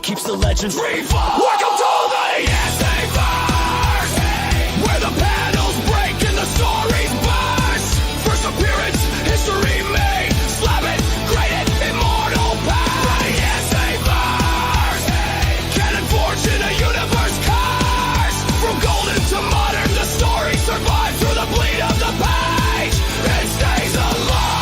keeps the legends revive. Welcome to the IzzyVerse, where the panels break and the stories burst. First appearance, history made, slam it, grade it, immortal past. The IzzyVerse, canon forged in a universe cursed. From golden to modern, the story survives through the bleed of the page. It stays alive.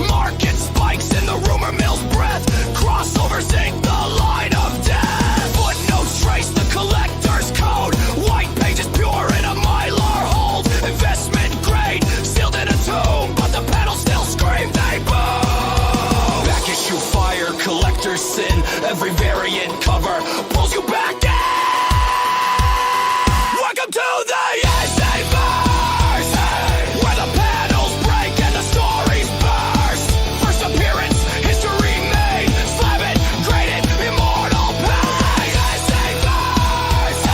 Market spikes in the rumor mill's breath. Crossovers ink the line of death. Footnotes trace the collector's code. White pages pure in a mylar hold. Investment grade, sealed in a tomb, but the panels still scream, they boom. Back issue fire, collector's sin. Every variant cover pulls you back in. Welcome to the IzzyVerse, where the panels break and the stories burst. First appearance, history made, slam it, grade it, immortal past. IzzyVerse,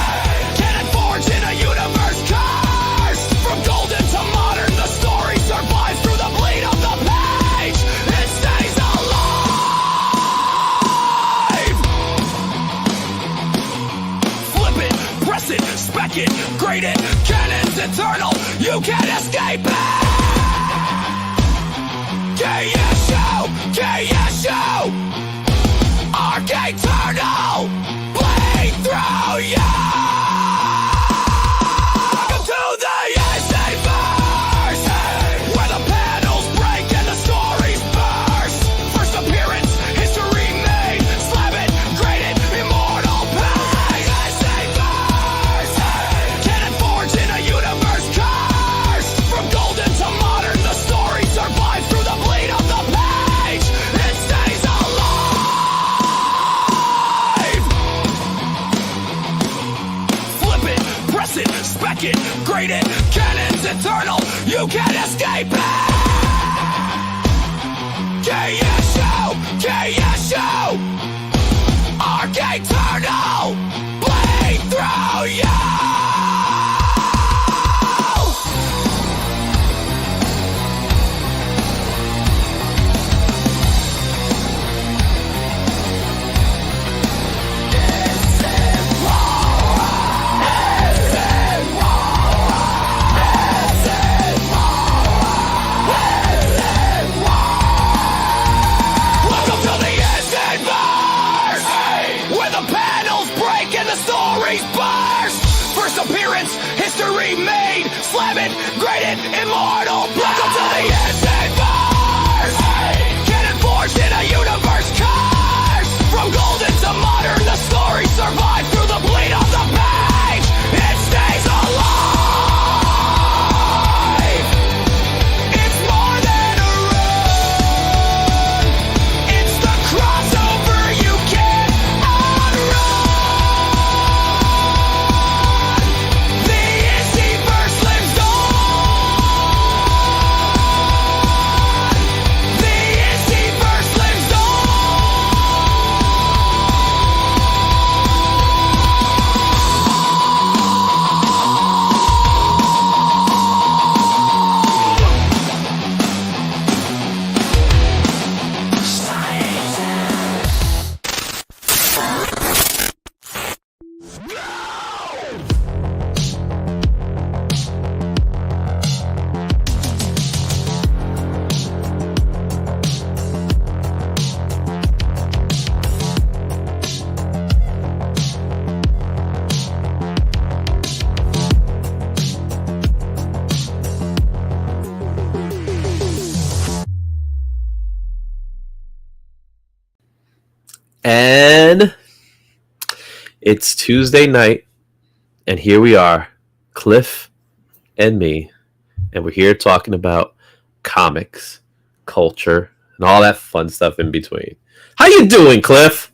canon forged in a universe cursed. From golden to modern, the story survives through the bleed of the page. It stays alive. Flip it, press it, spec it, grade it. Canon's eternal, you can't escape it. KSU, Arc Eternal, bleed through you. Welcome to the IzzyVerse, where the panels break and the stories burst. First appearance, history made, slam it, grade it, immortal past. IzzyVerse, canon forged in a universe cursed. From golden to modern, the story survives through the bleed of the page. It stays alive. Flip it, press it, spec it, grade it. Canon's eternal, you can't escape it. KSU, Arc Eternal, bleed through you. Welcome to the IzzyVerse, where the panels break and the stories burst. First appearance, history made, slam it, grade it, immortal. Welcome to the IzzyVerse, canon forged in a universe cursed. From golden to modern, the story survives through the bleed of the page. It stays alive. It's more than a run. It's the crossover you can't outrun. The IzzyVerse lives on. The IzzyVerse lives on. And it's Tuesday night, and here we are, Cliff and me, and we're here talking about comics, culture, and all that fun stuff in between. How you doing, Cliff?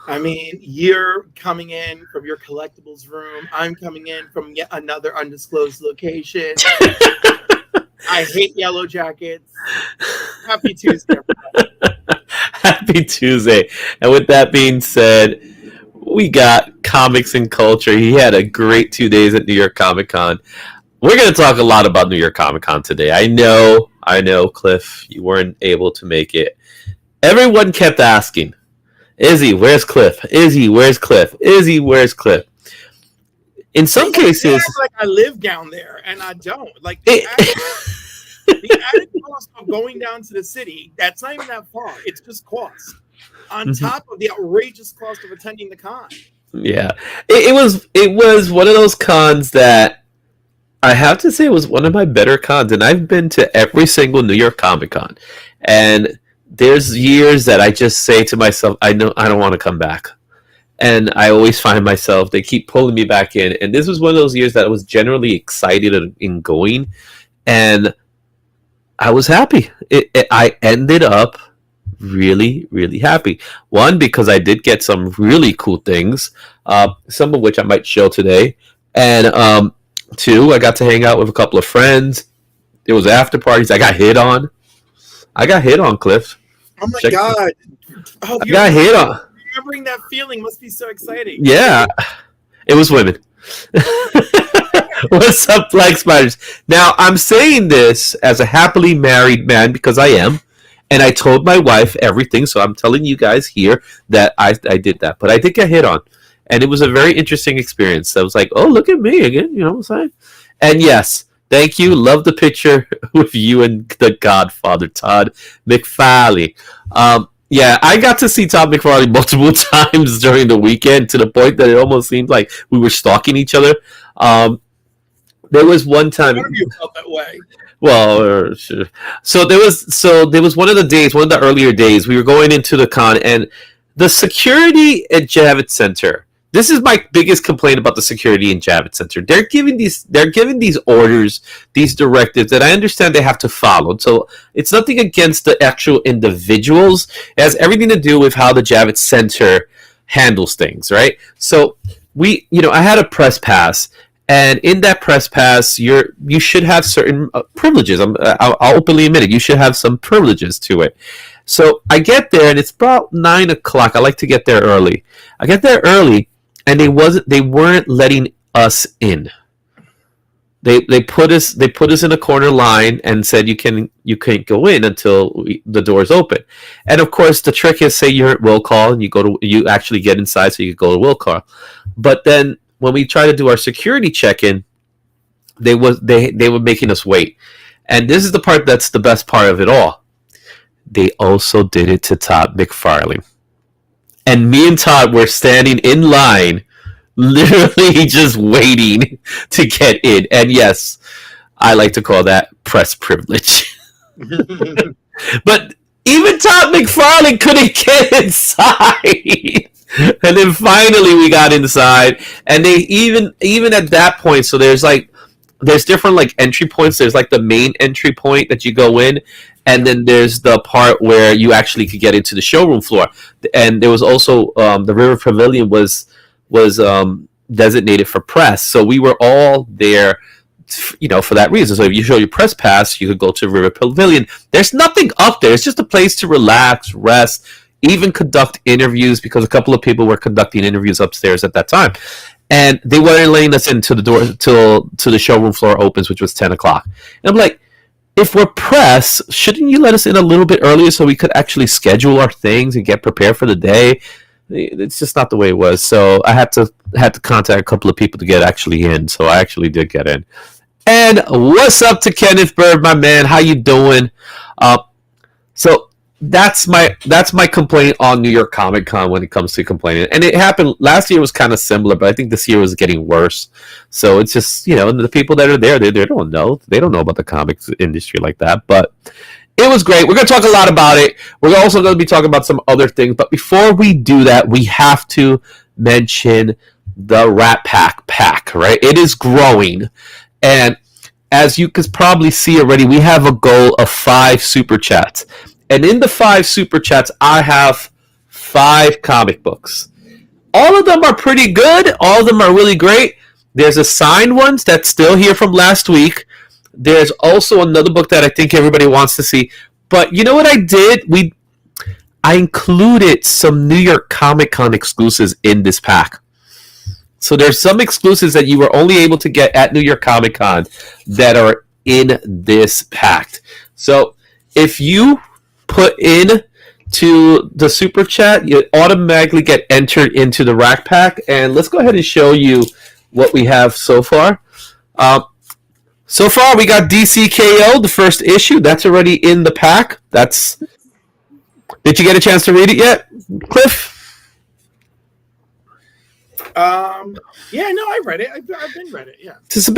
I mean, you're coming in from your collectibles room. I'm coming in from yet another undisclosed location. I hate yellow jackets. Happy Tuesday, everybody. Happy Tuesday. And with that being said, we got comics and culture. He had a great 2 days at New York Comic Con. We're going to talk a lot about New York Comic Con today. I know, Cliff, you weren't able to make it. Everyone kept asking, Izzy, where's Cliff? Izzy, where's Cliff? Izzy, where's Cliff? In some cases, act like I live down there, and I don't. Like the added cost of going down to the city, that's not even that far. It's just cost on top of the outrageous cost of attending the con. Yeah, it was one of those cons that I have to say was one of my better cons, and I've been to every single New York Comic Con, and there's years that I just say to myself, I know I don't want to come back. And I always find myself, they keep pulling me back in. And this was one of those years that I was generally excited in going. And I was happy. I ended up really, really happy. One, because I did get some really cool things, some of which I might show today. And two, I got to hang out with a couple of friends. There was after parties. I got hit on. Cliff. Oh my God. Oh, I got hit on. Remembering that feeling must be so exciting. Yeah, it was women. What's up, Black Spiders? Now, I'm saying this as a happily married man because I am, and I told my wife everything, so I'm telling you guys here that I did that. But I did get hit on, and it was a very interesting experience. I was like, oh, look at me again, you know what I'm saying? And yes, thank you. Love the picture with you and the Godfather, Todd McFarlane. Yeah, I got to see Todd McFarlane multiple times during the weekend to the point that it almost seemed like we were stalking each other. There was one time. None of you felt that way. Well, sure. So there was one of the days, one of the earlier days, we were going into the con, and the security at Javits Center. This is my biggest complaint about the security in Javits Center. They're giving these orders, these directives that I understand they have to follow. So it's nothing against the actual individuals. It has everything to do with how the Javits Center handles things, right? So I had a press pass, and in that press pass, you should have certain privileges. I'll openly admit it. You should have some privileges to it. So I get there, and it's about 9 o'clock. I like to get there early. I get there early. And they weren't letting us in. They put us in a corner line and said you can't go in until the doors open. And of course the trick is, say you're at will call and you actually get inside so you can go to will call. But then when we try to do our security check-in, they were making us wait. And this is the part that's the best part of it all. They also did it to Todd McFarlane. And me and Todd were standing in line, literally just waiting to get in. And yes, I like to call that press privilege. But even Todd McFarlane couldn't get inside. And then finally we got inside. And they even at that point, so there's different like entry points. There's like the main entry point that you go in. And then there's the part where you actually could get into the showroom floor. And there was also the River Pavilion was designated for press. So we were all there, for that reason. So if you show your press pass, you could go to River Pavilion. There's nothing up there. It's just a place to relax, rest, even conduct interviews, because a couple of people were conducting interviews upstairs at that time. And they weren't letting us into the door till the showroom floor opens, which was 10 o'clock. And I'm like, if we're press, shouldn't you let us in a little bit earlier so we could actually schedule our things and get prepared for the day? It's just not the way it was. So I had to contact a couple of people to get actually in. So I actually did get in. And what's up to Kenneth Bird, my man? How you doing? So that's my complaint on New York Comic Con when it comes to complaining. And it happened last year was kind of similar, but I think this year was getting worse. So it's just, the people that are there, they don't know. They don't know about the comics industry like that. But it was great. We're going to talk a lot about it. We're also going to be talking about some other things. But before we do that, we have to mention the Rat Pack, right? It is growing. And as you could probably see already, we have a goal of 5 super chats. And in the 5 super chats, I have 5 comic books. All of them are pretty good. All of them are really great. There's a signed ones that's still here from last week. There's also another book that I think everybody wants to see. But you know what I did? I included some New York Comic Con exclusives in this pack. So there's some exclusives that you were only able to get at New York Comic Con that are in this pack. So if you put in to the super chat, you automatically get entered into the rack pack. And let's go ahead and show you what we have so far. So far, we got DCKO, the first issue. That's already in the pack. Did you get a chance to read it yet, Cliff? Yeah, no, I read it. I've been read it. Yeah. There's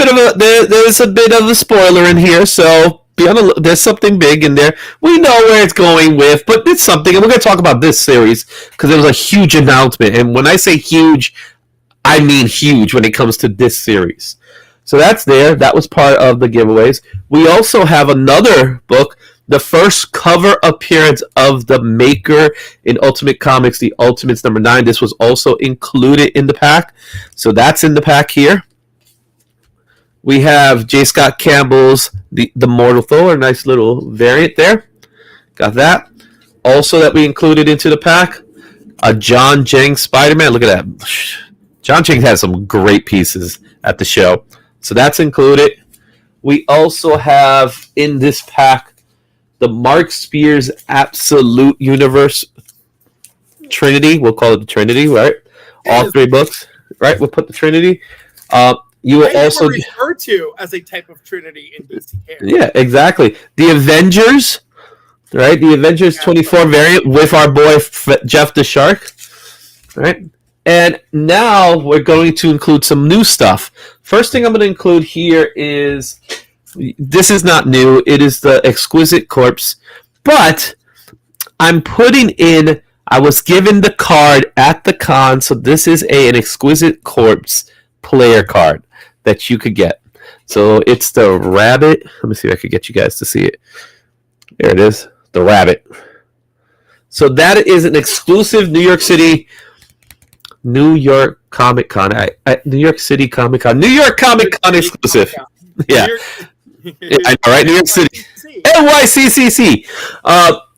a bit of a spoiler in here, so there's something big in there. We know where it's going with, but it's something, and we're going to talk about this series because it was a huge announcement. And when I say huge, I mean huge when it comes to this series. So that's there. That was part of the giveaways. We also have another book, the first cover appearance of the Maker in Ultimate Comics, the Ultimates #9. This was also included in the pack. So that's in the pack here. We have J. Scott Campbell's The Mortal Thor, a nice little variant there. Got that. Also that we included into the pack, a John Jang Spider-Man. Look at that. John Jang has some great pieces at the show. So that's included. We also have in this pack the Mark Spears Absolute Universe Trinity. We'll call it the Trinity, right? All three books, right? We'll put the Trinity. You will also referred to as a type of Trinity in DC Care. Yeah, exactly. The Avengers, right? The Avengers 24 variant with our boy Jeff the Shark, right? And now we're going to include some new stuff. First thing I'm going to include here is, this is not new. It is the Exquisite Corpse. But I'm putting in, I was given the card at the con, so this is an Exquisite Corpse player card that you could get. So it's the rabbit. Let me see if I could get you guys to see it. There it is, the rabbit. So that is an exclusive New York Comic Con. New York City Comic Con. New York Comic Con exclusive. Yeah. I know, right? New York City. NYCC.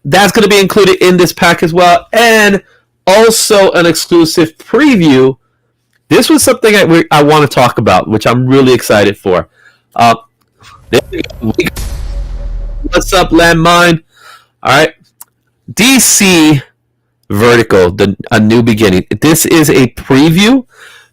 That's going to be included in this pack as well. And also an exclusive preview. This was something I want to talk about, which I'm really excited for. What's up, Landmine? All right. DC Vertical, A New Beginning. This is a preview.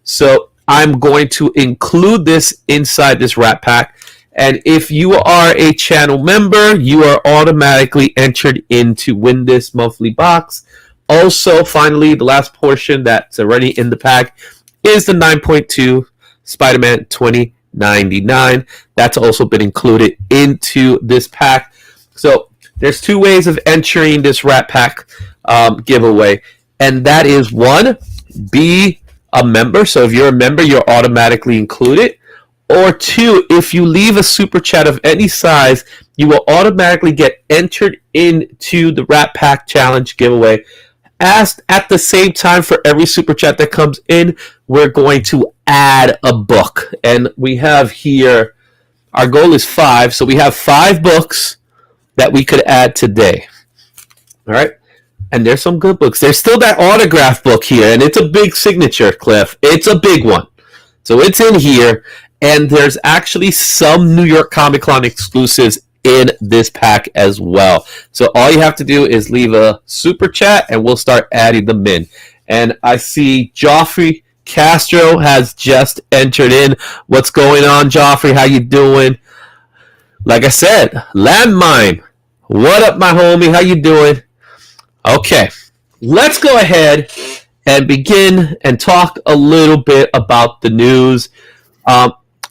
So I'm going to include this inside this wrap pack. And if you are a channel member, you are automatically entered in to win this monthly box. Also, finally, the last portion that's already in the pack is the 9.2 Spider-Man 2099. That's also been included into this pack. So there's two ways of entering this wrap pack giveaway. And that is, one, be a member. So if you're a member, you're automatically included. Or two, if you leave a super chat of any size, you will automatically get entered into the Rat Pack Challenge giveaway. At the same time, for every super chat that comes in, we're going to add a book. And we have here, our goal is 5. So we have 5 books that we could add today. All right? And there's some good books. There's still that autograph book here, and it's a big signature, Cliff. It's a big one. So it's in here. And there's actually some New York Comic Con exclusives in this pack as well. So all you have to do is leave a super chat and we'll start adding them in. And I see Joffrey Castro has just entered in. What's going on, Joffrey? How you doing? Like I said, Landmine. What up, my homie? How you doing? Okay, let's go ahead and begin and talk a little bit about the news.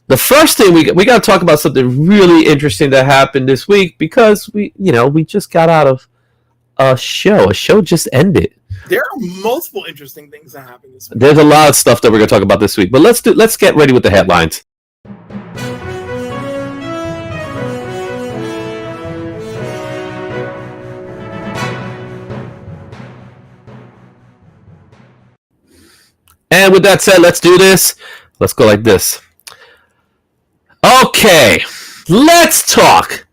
The first thing we got to talk about something really interesting that happened this week, because we just got out of a show. A show just ended. There are multiple interesting things that happened this week. There's a lot of stuff that we're going to talk about this week, but let's get ready with the headlines. And with that said, let's do this. Let's go like this. Okay, let's talk.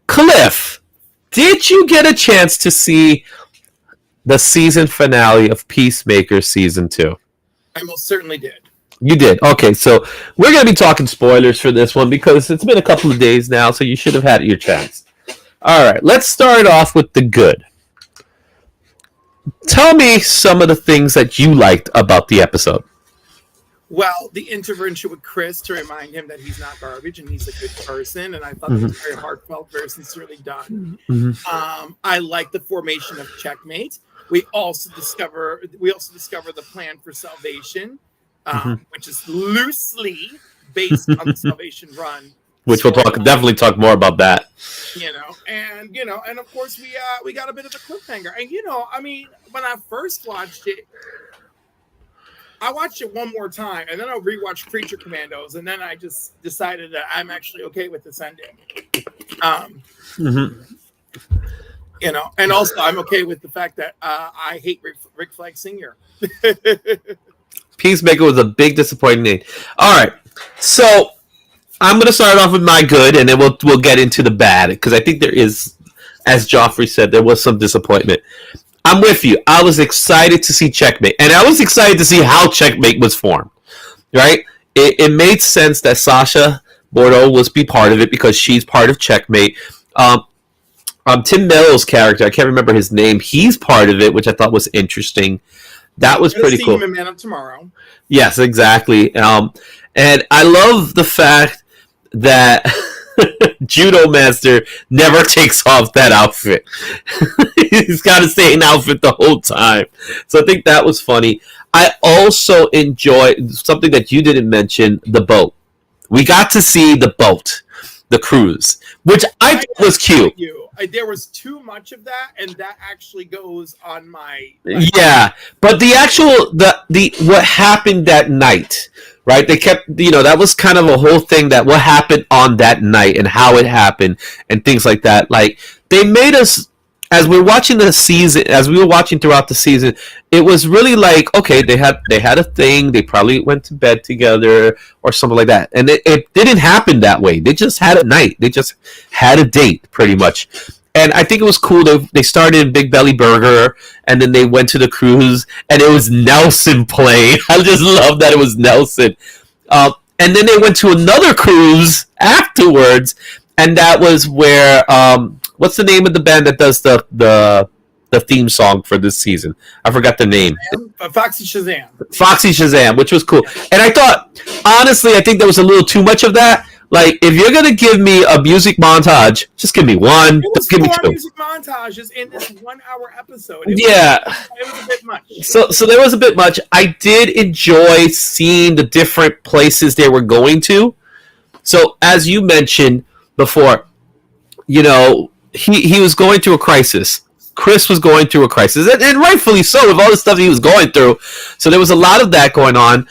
Cliff, did you get a chance to see the season finale of Peacemaker season 2? I most certainly did. You did. Okay, so we're going to be talking spoilers for this one because it's been a couple of days now, so you should have had your chance. All right, let's start off with the good. Tell me some of the things that you liked about the episode. Well, the intervention with Chris to remind him that he's not garbage and he's a good person, and I thought that was very heartfelt, very sincerely done. I like the formation of Checkmate. We also discover the plan for Salvation, which is loosely based on the Salvation Run. Which we'll definitely talk more about that. And of course we got a bit of a cliffhanger. And I mean, when I first watched it, I watched it one more time, and then I rewatched Creature Commandos, and then I just decided that I'm actually okay with this ending. And also I'm okay with the fact that I hate Rick Flag Sr. Peacemaker was a big disappointment. All right, so I'm going to start off with my good, and then we'll get into the bad, because I think there is, as Joffrey said, there was some disappointment. I'm with you. I was excited to see Checkmate, and I was excited to see how Checkmate was formed, right? It made sense that Sasha Bordeaux was be part of it because she's part of Checkmate. Tim Mello's character, I can't remember his name, he's part of it, which I thought was interesting. That was pretty cool. Him in Man of Tomorrow. Yes, exactly. And I love the fact that Judo Master never takes off that outfit. He's got to stay in outfit the whole time. So I think that was funny. I also enjoyed something that you didn't mention, the boat. We got to see the boat, the cruise, which I thought was cute. There was too much of that, and that actually goes on my... Yeah, but the actual, the what happened that night, right? They kept, that was kind of a whole thing, that what happened on that night and how it happened and things like that. Like, they made us, as we were watching throughout the season, it was really like, okay, they had a thing, they probably went to bed together or something like that. And it didn't happen that way. They just had a night. They just had a date, pretty much. And I think it was cool. They started in Big Belly Burger, and then they went to the cruise, and it was Nelson playing. I just love that it was Nelson. And then they went to another cruise afterwards, and that was where what's the name of the band that does the theme song for this season? I forgot the name. Foxy Shazam. Foxy Shazam, which was cool. And I thought, honestly, I think there was a little too much of that. Like, if you're going to give me a music montage, just give me one. Just give me two. Music montages in this 1 hour episode. It was a bit much. So there was a bit much. I did enjoy seeing the different places they were going to. So, as you mentioned before, he was going through a crisis. Chris was going through a crisis, and rightfully so, with all the stuff he was going through. So there was a lot of that going on.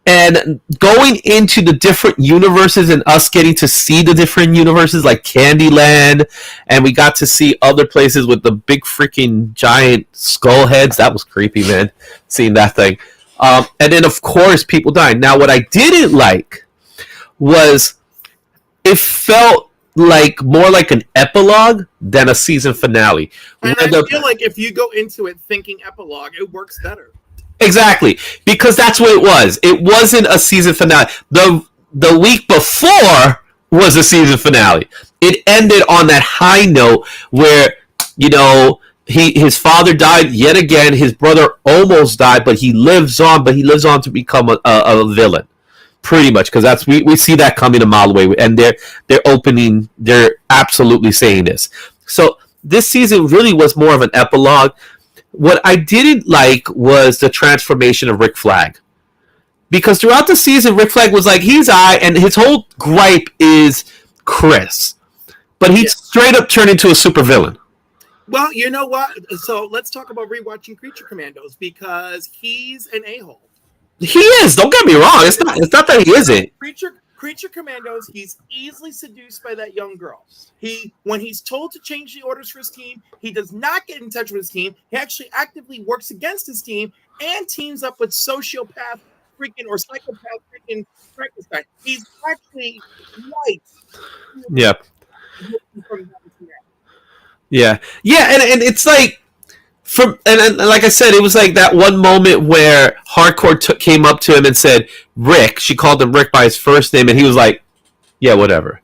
And going into the different universes and us getting to see the different universes, like Candyland, and we got to see other places with the big freaking giant skull heads. That was creepy, man, seeing that thing. And then, of course, people dying. Now, what I didn't like was it felt like more like an epilogue than a season finale. And I feel like if you go into it thinking epilogue, it works better. Exactly, because that's what it was. It wasn't a season finale. The week before was a season finale. It ended on that high note where, his father died yet again. His brother almost died, but he lives on. But he lives on to become a villain, pretty much, because that's we see that coming a mile away. And they're absolutely saying this. So this season really was more of an epilogue. What I didn't like was the transformation of Rick Flag. Because throughout the season, Rick Flag was like, he's and his whole gripe is Chris. But he straight up turned into a supervillain. Well, you know what? So let's talk about rewatching Creature Commandos, because he's an a-hole. He is. Don't get me wrong. It's not that he isn't. Creature Commandos, he's easily seduced by that young girl. When he's told to change the orders for his team, he does not get in touch with his team. He actually actively works against his team and teams up with sociopath or psychopath freaking Frankenstein. He's actually white. Yep. Yeah. Yeah, and it's like, and like I said, it was like that one moment where Hardcore came up to him and said, Rick. She called him Rick by his first name, and he was like, yeah, whatever.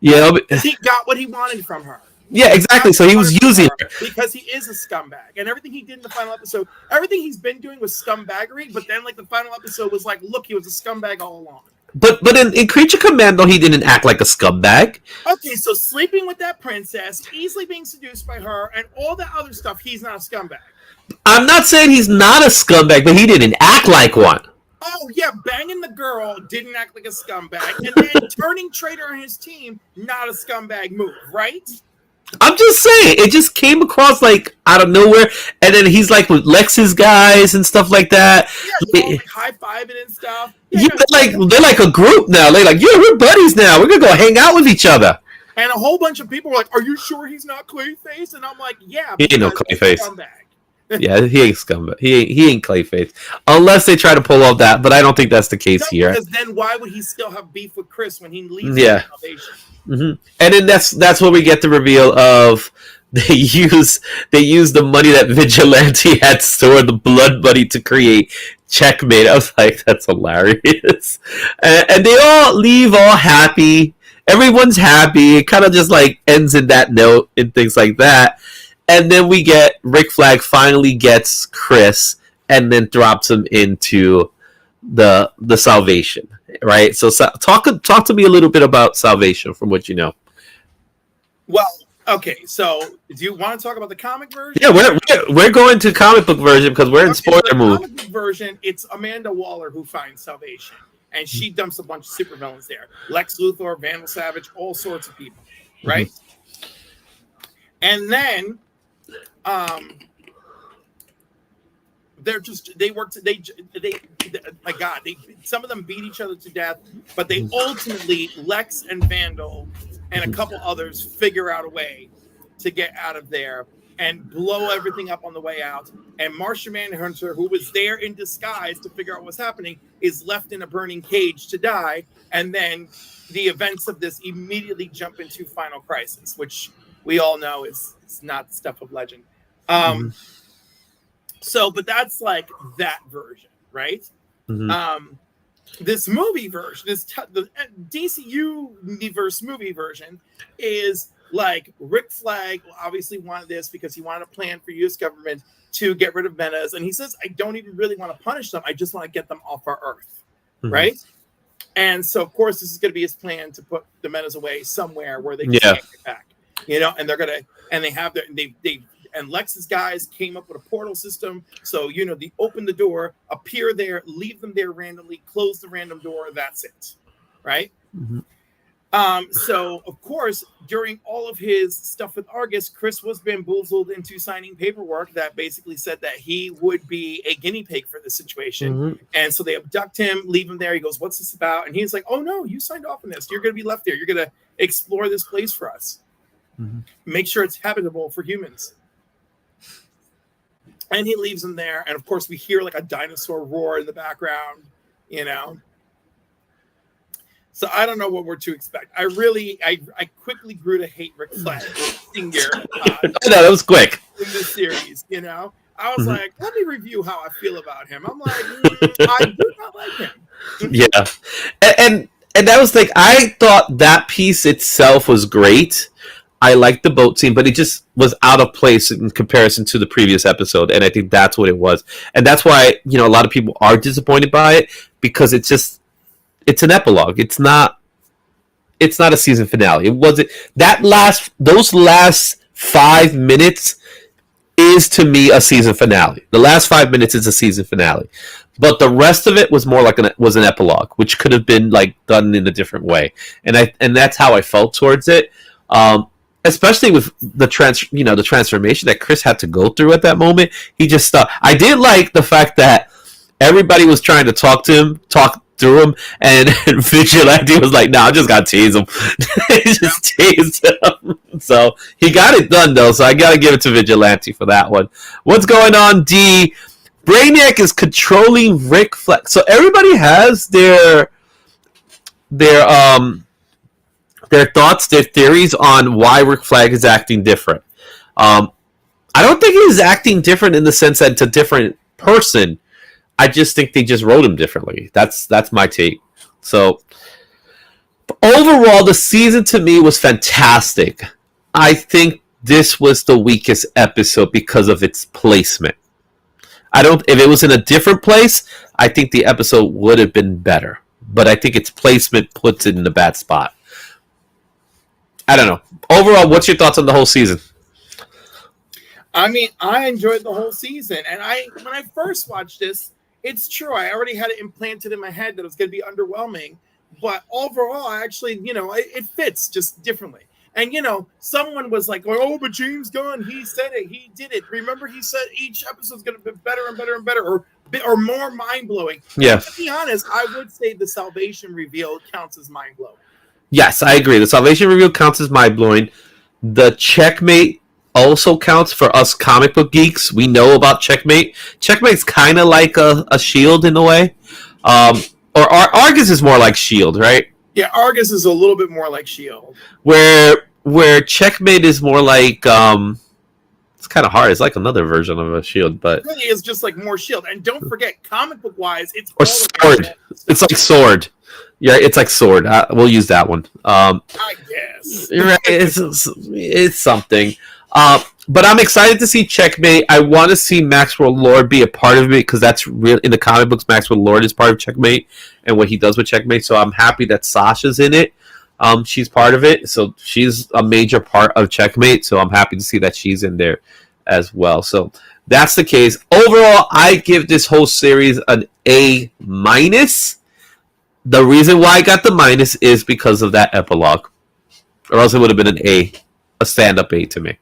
You know, he got what he wanted from her. Yeah, exactly. So he was using her because he is a scumbag, and everything he did in the final episode, everything he's been doing was scumbaggery. But then, like, the final episode was like, look, he was a scumbag all along. But in Creature Commando, he didn't act like a scumbag. Okay, so sleeping with that princess, easily being seduced by her, and all that other stuff, he's not a scumbag. I'm not saying he's not a scumbag, but he didn't act like one. Oh, yeah, banging the girl didn't act like a scumbag. And then turning traitor on his team, not a scumbag move, right? I'm just saying, it just came across like out of nowhere, and then he's like with Lex's guys and stuff like that. Yeah, all, like, high-fiving and stuff. Yeah, they're like a group now. They're like, yeah, we're buddies now. We're gonna go hang out with each other. And a whole bunch of people were like, "Are you sure he's not Clayface?" And I'm like, "Yeah, he ain't no Clayface." Yeah, he ain't scumbag. He ain't Clayface, unless they try to pull off that. But I don't think that's the case here. Because then why would he still have beef with Chris when he leaves? Yeah. Mm-hmm. And then that's where we get the reveal of they use the money that Vigilante had stored, the blood money, to create Checkmate. I was like, that's hilarious. And they all leave all happy. Everyone's happy. It kind of just like ends in that note and things like that. And then we get Rick Flag finally gets Chris and then drops him into the Salvation. Right, so talk to me a little bit about Salvation from what you know. Well, okay, so do you want to talk about the comic version? Yeah, we're going to comic book version because we're in spoiler mode. Comic book version, it's Amanda Waller who finds Salvation, and she dumps a bunch of supervillains there: Lex Luthor, Vandal Savage, all sorts of people, right? Mm-hmm. And then, my God, some of them beat each other to death, but they ultimately, Lex and Vandal and a couple others, figure out a way to get out of there and blow everything up on the way out. And Martian Manhunter, who was there in disguise to figure out what's happening, is left in a burning cage to die. And then the events of this immediately jump into Final Crisis, which we all know is not the stuff of legend. So, but that's like that version, right? Mm-hmm. This movie version, the DC Universe movie version, is like Rick Flag obviously wanted this because he wanted a plan for U.S. government to get rid of Menace, and he says, "I don't even really want to punish them. I just want to get them off our Earth," mm-hmm. right? And so, of course, this is going to be his plan to put the Menace away somewhere where they can't get back, and they're gonna, and they have their and Lex's guys came up with a portal system. So, they open the door, appear there, leave them there randomly, close the random door. That's it. Right. Mm-hmm. So, of course, during all of his stuff with Argus, Chris was bamboozled into signing paperwork that basically said that he would be a guinea pig for this situation. Mm-hmm. And so they abduct him, leave him there. He goes, "What's this about?" And he's like, "Oh, no, you signed off on this. You're going to be left there. You're going to explore this place for us. Mm-hmm. Make sure it's habitable for humans." And he leaves him there. And of course, we hear like a dinosaur roar in the background, So I don't know what we're to expect. I quickly grew to hate Rick Flag Senior. No, that was quick. In this series, I was mm-hmm. like, let me review how I feel about him. I'm like, I do not like him. Yeah. And that was like, I thought that piece itself was great. I liked the boat scene, but it just was out of place in comparison to the previous episode, and I think that's what it was. And that's why, a lot of people are disappointed by it, because it's an epilogue. It's not a season finale. It wasn't those last 5 minutes is to me a season finale. The last 5 minutes is a season finale. But the rest of it was more like was an epilogue, which could have been like done in a different way. And that's how I felt towards it. Especially with the transformation that Chris had to go through at that moment. He just stopped. I did like the fact that everybody was trying to talk through him, and Vigilante was like, "No, I just got to tease him." He just teased him. So he got it done, though. So I got to give it to Vigilante for that one. What's going on, D? Brainiac is controlling Rick Flag. So everybody has their thoughts, their theories on why Rick Flag is acting different. I don't think he's acting different in the sense that it's a different person. I just think they just wrote him differently. That's my take. So overall, the season to me was fantastic. I think this was the weakest episode because of its placement. If it was in a different place, I think the episode would have been better. But I think its placement puts it in a bad spot. I don't know. Overall, what's your thoughts on the whole season? I mean, I enjoyed the whole season. And when I first watched this, it's true. I already had it implanted in my head that it was going to be underwhelming. But overall, I actually, it fits just differently. And, someone was like, oh, but James Gunn, he said it. He did it. Remember, he said each episode is going to be better and better and better or more mind-blowing. Yeah. To be honest, I would say the Salvation reveal counts as mind-blowing. Yes, I agree. The Salvation reveal counts as mind-blowing. The Checkmate also counts for us comic book geeks. We know about Checkmate. Checkmate's kind of like a S.H.I.E.L.D. in a way. Or Argus is more like S.H.I.E.L.D., right? Yeah, Argus is a little bit more like S.H.I.E.L.D. Where Checkmate is more like it's kind of hard. It's like another version of a S.H.I.E.L.D., but it really is just like more S.H.I.E.L.D. And don't forget, comic book wise, it's or Sword. It's like Sword. Yeah, it's like Sword. We'll use that one. I guess You're right. It's something. But I'm excited to see Checkmate. I want to see Maxwell Lord be a part of it because that's real in the comic books. Maxwell Lord is part of Checkmate and what he does with Checkmate. So I'm happy that Sasha's in it. She's part of it, so she's a major part of Checkmate. So I'm happy to see that she's in there as well. So that's the case. Overall, I give this whole series an A-. The reason why I got the minus is because of that epilogue, or else it would have been an A, a stand-up A to me.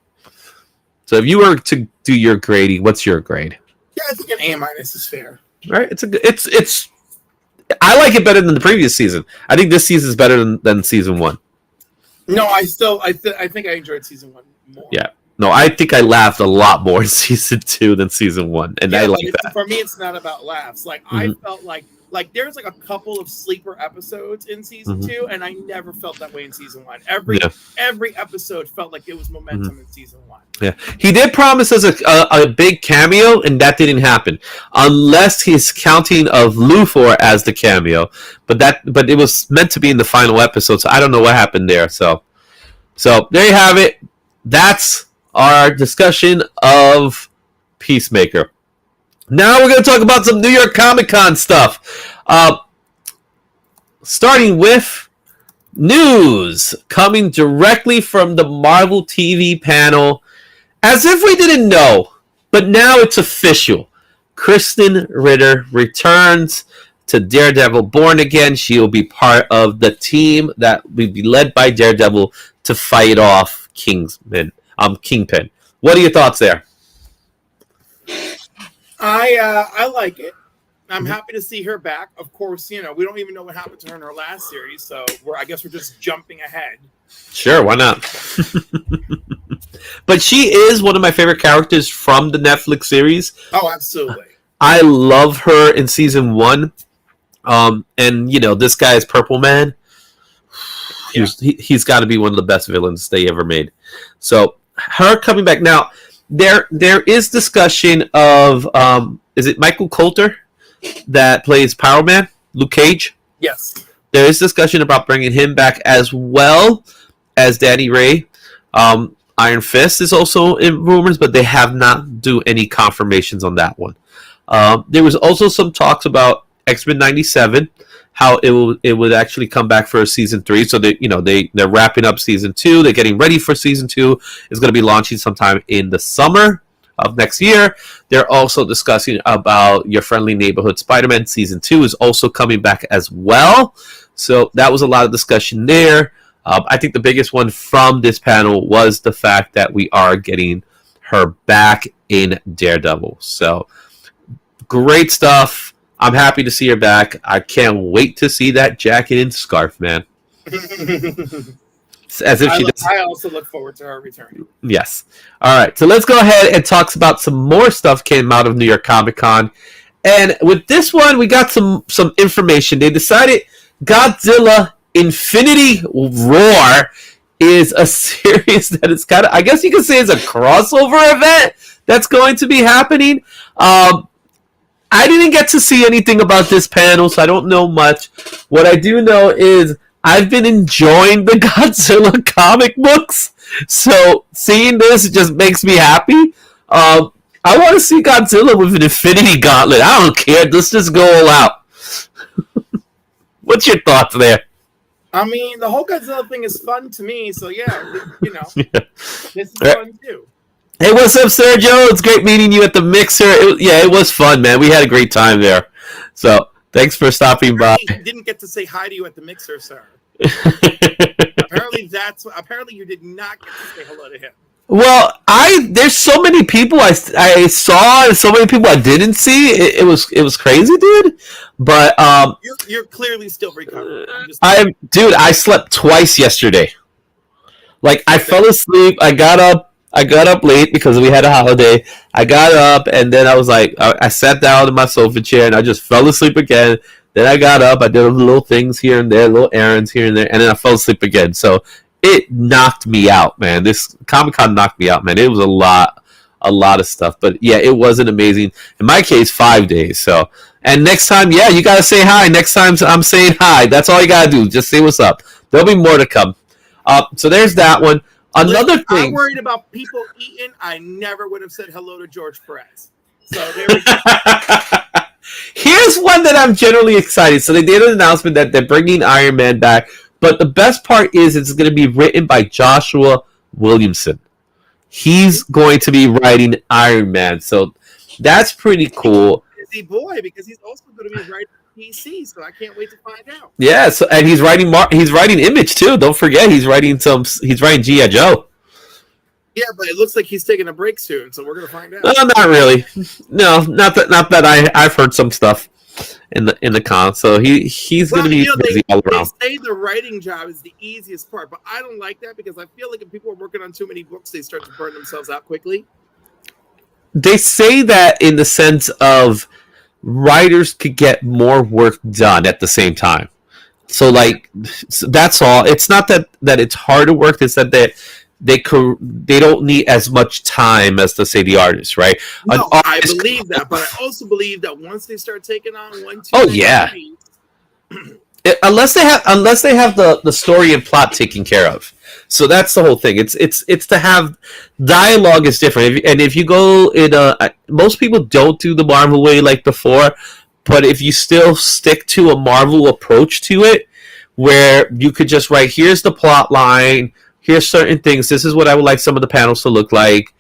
So if you were to do your grading, what's your grade? Yeah, I think an A- is fair. Right? It's. I like it better than the previous season. I think this season is better than season 1. No, I think I enjoyed season 1 more. Yeah. No, I think I laughed a lot more in season 2 than season 1, and I like that. For me, it's not about laughs. Like I felt like there's like a couple of sleeper episodes in season 2, and I never felt that way in season 1. Every episode felt like it was momentum in season 1. Yeah, he did promise us a big cameo, and that didn't happen, unless he's counting of Luthor as the cameo. But it was meant to be in the final episode, so I don't know what happened there. So there you have it. That's our discussion of Peacemaker. Now we're going to talk about some New York Comic Con stuff. Starting with news coming directly from the Marvel TV panel. As if we didn't know, but now it's official. Kristen Ritter returns to Daredevil Born Again. She will be part of the team that will be led by Daredevil to fight off Kingpin. What are your thoughts there? I like it. I'm happy to see her back. Of course, we don't even know what happened to her in her last series, so I guess we're just jumping ahead. Sure, why not? But she is one of my favorite characters from the Netflix series. Oh, absolutely. I love her in season 1. And this guy is Purple Man. Yeah. He's got to be one of the best villains they ever made. So her coming back now. There is discussion of is it Michael Coulter that plays Power Man, Luke Cage? Yes. There is discussion about bringing him back as well as Danny Ray. Iron Fist is also in rumors, but they have not do any confirmations on that one. There was also some talks about X-Men 97, how it would actually come back for season 3. So they're wrapping up season 2. They're getting ready for season 2. It's going to be launching sometime in the summer of next year. They're also discussing about Your Friendly Neighborhood Spider-Man season 2 is also coming back as well. So that was a lot of discussion there. I think the biggest one from this panel was the fact that we are getting her back in Daredevil. So great stuff. I'm happy to see her back. I can't wait to see that jacket and scarf, man. As if she does. I also look forward to her returning. Yes. All right. So let's go ahead and talk about some more stuff came out of New York Comic Con. And with this one, we got some information. They decided Godzilla Infinity Roar is a series that is kind of, I guess you could say, it's a crossover event that's going to be happening. I didn't get to see anything about this panel, so I don't know much. What I do know is I've been enjoying the Godzilla comic books, so seeing this just makes me happy. I want to see Godzilla with an Infinity Gauntlet. I don't care. Let's just go all out. What's your thoughts there? I mean, the whole Godzilla thing is fun to me, so yeah, this is fun too. Hey, what's up, Sergio? It's great meeting you at the Mixer. It was fun, man. We had a great time there. So, thanks for stopping by. I didn't get to say hi to you at the Mixer, sir. Apparently you did not get to say hello to him. Well, there's so many people I saw and so many people I didn't see. It was crazy, dude. But you're clearly still recovering. I slept twice yesterday. Like, I fell asleep. I got up late because we had a holiday. I got up and then I was like, I sat down in my sofa chair and I just fell asleep again. Then I got up. I did little things here and there, little errands here and there, and then I fell asleep again. So it knocked me out, man. This Comic-Con knocked me out, man. It was a lot of stuff. But yeah, it wasn't amazing. In my case, 5 days. So, and next time, yeah, you got to say hi. Next time I'm saying hi. That's all you got to do. Just say what's up. There'll be more to come. So there's that one. Another thing. I'm worried about people eating. I never would have said hello to George Perez. So there we go. Here's one that I'm generally excited. So they did an announcement that they're bringing Iron Man back. But the best part is it's going to be written by Joshua Williamson. He's going to be writing Iron Man. So that's pretty cool. Busy boy, because he's also going to be writing PC, so I can't wait to find out. Yeah, so and he's writing Image too. Don't forget he's writing G.I. Joe. Yeah, but it looks like he's taking a break soon, so we're gonna find out. No, not really. No, not that I've heard some stuff in the con. So he's gonna be busy all around. They say the writing job is the easiest part, but I don't like that because I feel like if people are working on too many books, they start to burn themselves out quickly. They say that in the sense of writers could get more work done at the same time. So that's all. It's not that it's harder work. It's that they don't need as much time as, to say, the artist, right? No, I believe that, but I also believe that once they start taking on 1, 2, unless they have the story and plot taken care of. So that's the whole thing. It's to have dialogue is different. If you go in most people don't do the Marvel way like before, but if you still stick to a Marvel approach to it, where you could just write, here's the plot line, here's certain things, this is what I would like some of the panels to look like,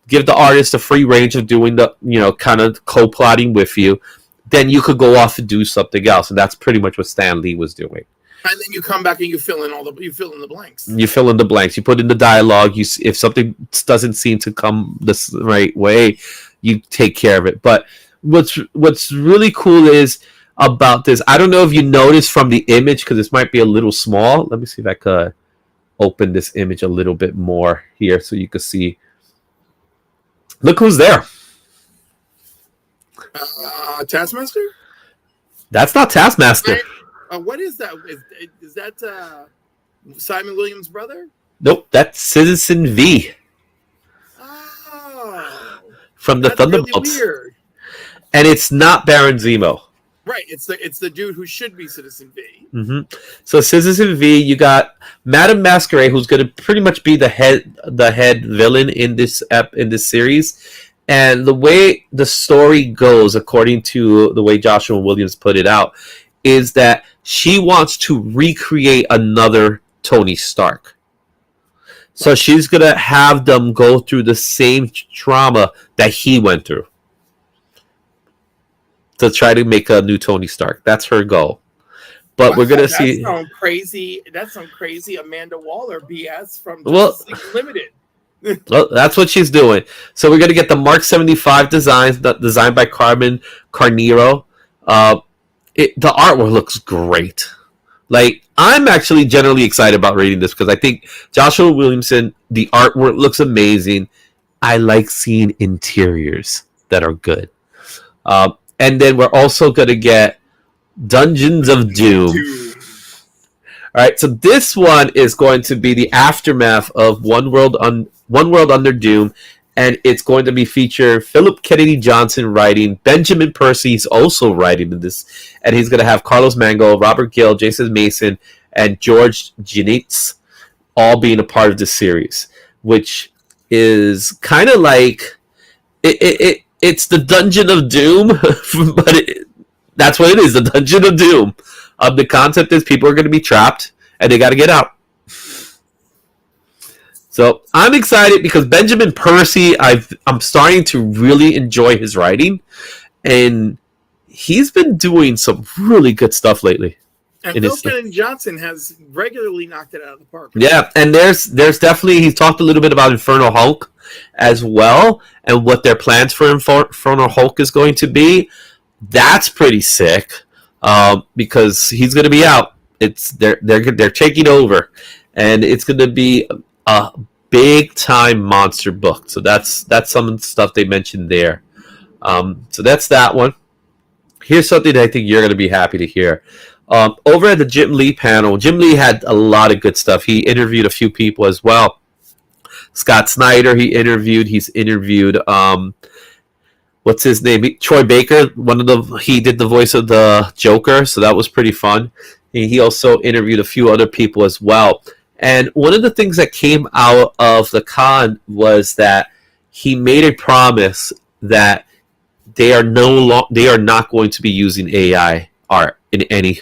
give the artist a free range of doing the kind of co-plotting with you, then you could go off and do something else, and that's pretty much what Stan Lee was doing. And then you come back and you fill in the blanks. You fill in the blanks. You put in the dialogue. If something doesn't seem to come the right way, you take care of it. But what's really cool is about this. I don't know if you noticed from the image because this might be a little small. Let me see if I could open this image a little bit more here so you can see. Look who's there. Taskmaster? That's not Taskmaster. What is that? Is that Simon Williams' brother? Nope, that's Citizen V. Oh, from the Thunderbolts. Really weird. And it's not Baron Zemo. Right, it's the dude who should be Citizen V. Mm-hmm. So Citizen V, you got Madame Masquerade, who's going to pretty much be the head villain in this series. And the way the story goes, according to the way Joshua Williams put it out, is that she wants to recreate another Tony Stark. So she's going to have them go through the same trauma that he went through to try to make a new Tony Stark. That's her goal. But we're going to see... That's some crazy Amanda Waller BS from Limited. Well, that's what she's doing. So we're going to get the Mark 75 designs, designed by Carmen Carnero. The artwork looks great. I'm actually generally excited about reading this because I think Joshua Williamson, the artwork looks amazing. I like seeing interiors that are good. And then we're also going to get Dungeons of Doom. right, so this one is going to be the aftermath of One World Under Doom, and it's going to be feature Philip Kennedy Johnson writing, Benjamin Percy's also writing in this, and he's going to have Carlos Mango, Robert Gill, Jason Mason, and George Janitz all being a part of this series, which is kind of like it's the Dungeon of Doom, but that's what it is, the Dungeon of Doom. The concept is people are going to be trapped and they got to get out. So I'm excited because Benjamin Percy, I'm starting to really enjoy his writing, and he's been doing some really good stuff lately. And Phil Kennedy Johnson has regularly knocked it out of the park. Yeah, and there's definitely, he's talked a little bit about Infernal Hulk as well, and what their plans for Infernal Hulk is going to be. That's pretty sick, because he's going to be out. They're taking over, and it's going to be a big time monster book. So that's some of the stuff they mentioned there. So that's that one. Here's something I think you're going to be happy to hear. Over at the Jim Lee panel, Jim Lee had a lot of good stuff. He interviewed a few people as well. Scott Snyder, he's interviewed what's his name? Troy Baker, he did the voice of the Joker, so that was pretty fun. He also interviewed a few other people as well. And one of the things that came out of the con was that he made a promise that they are not going to be using AI art in any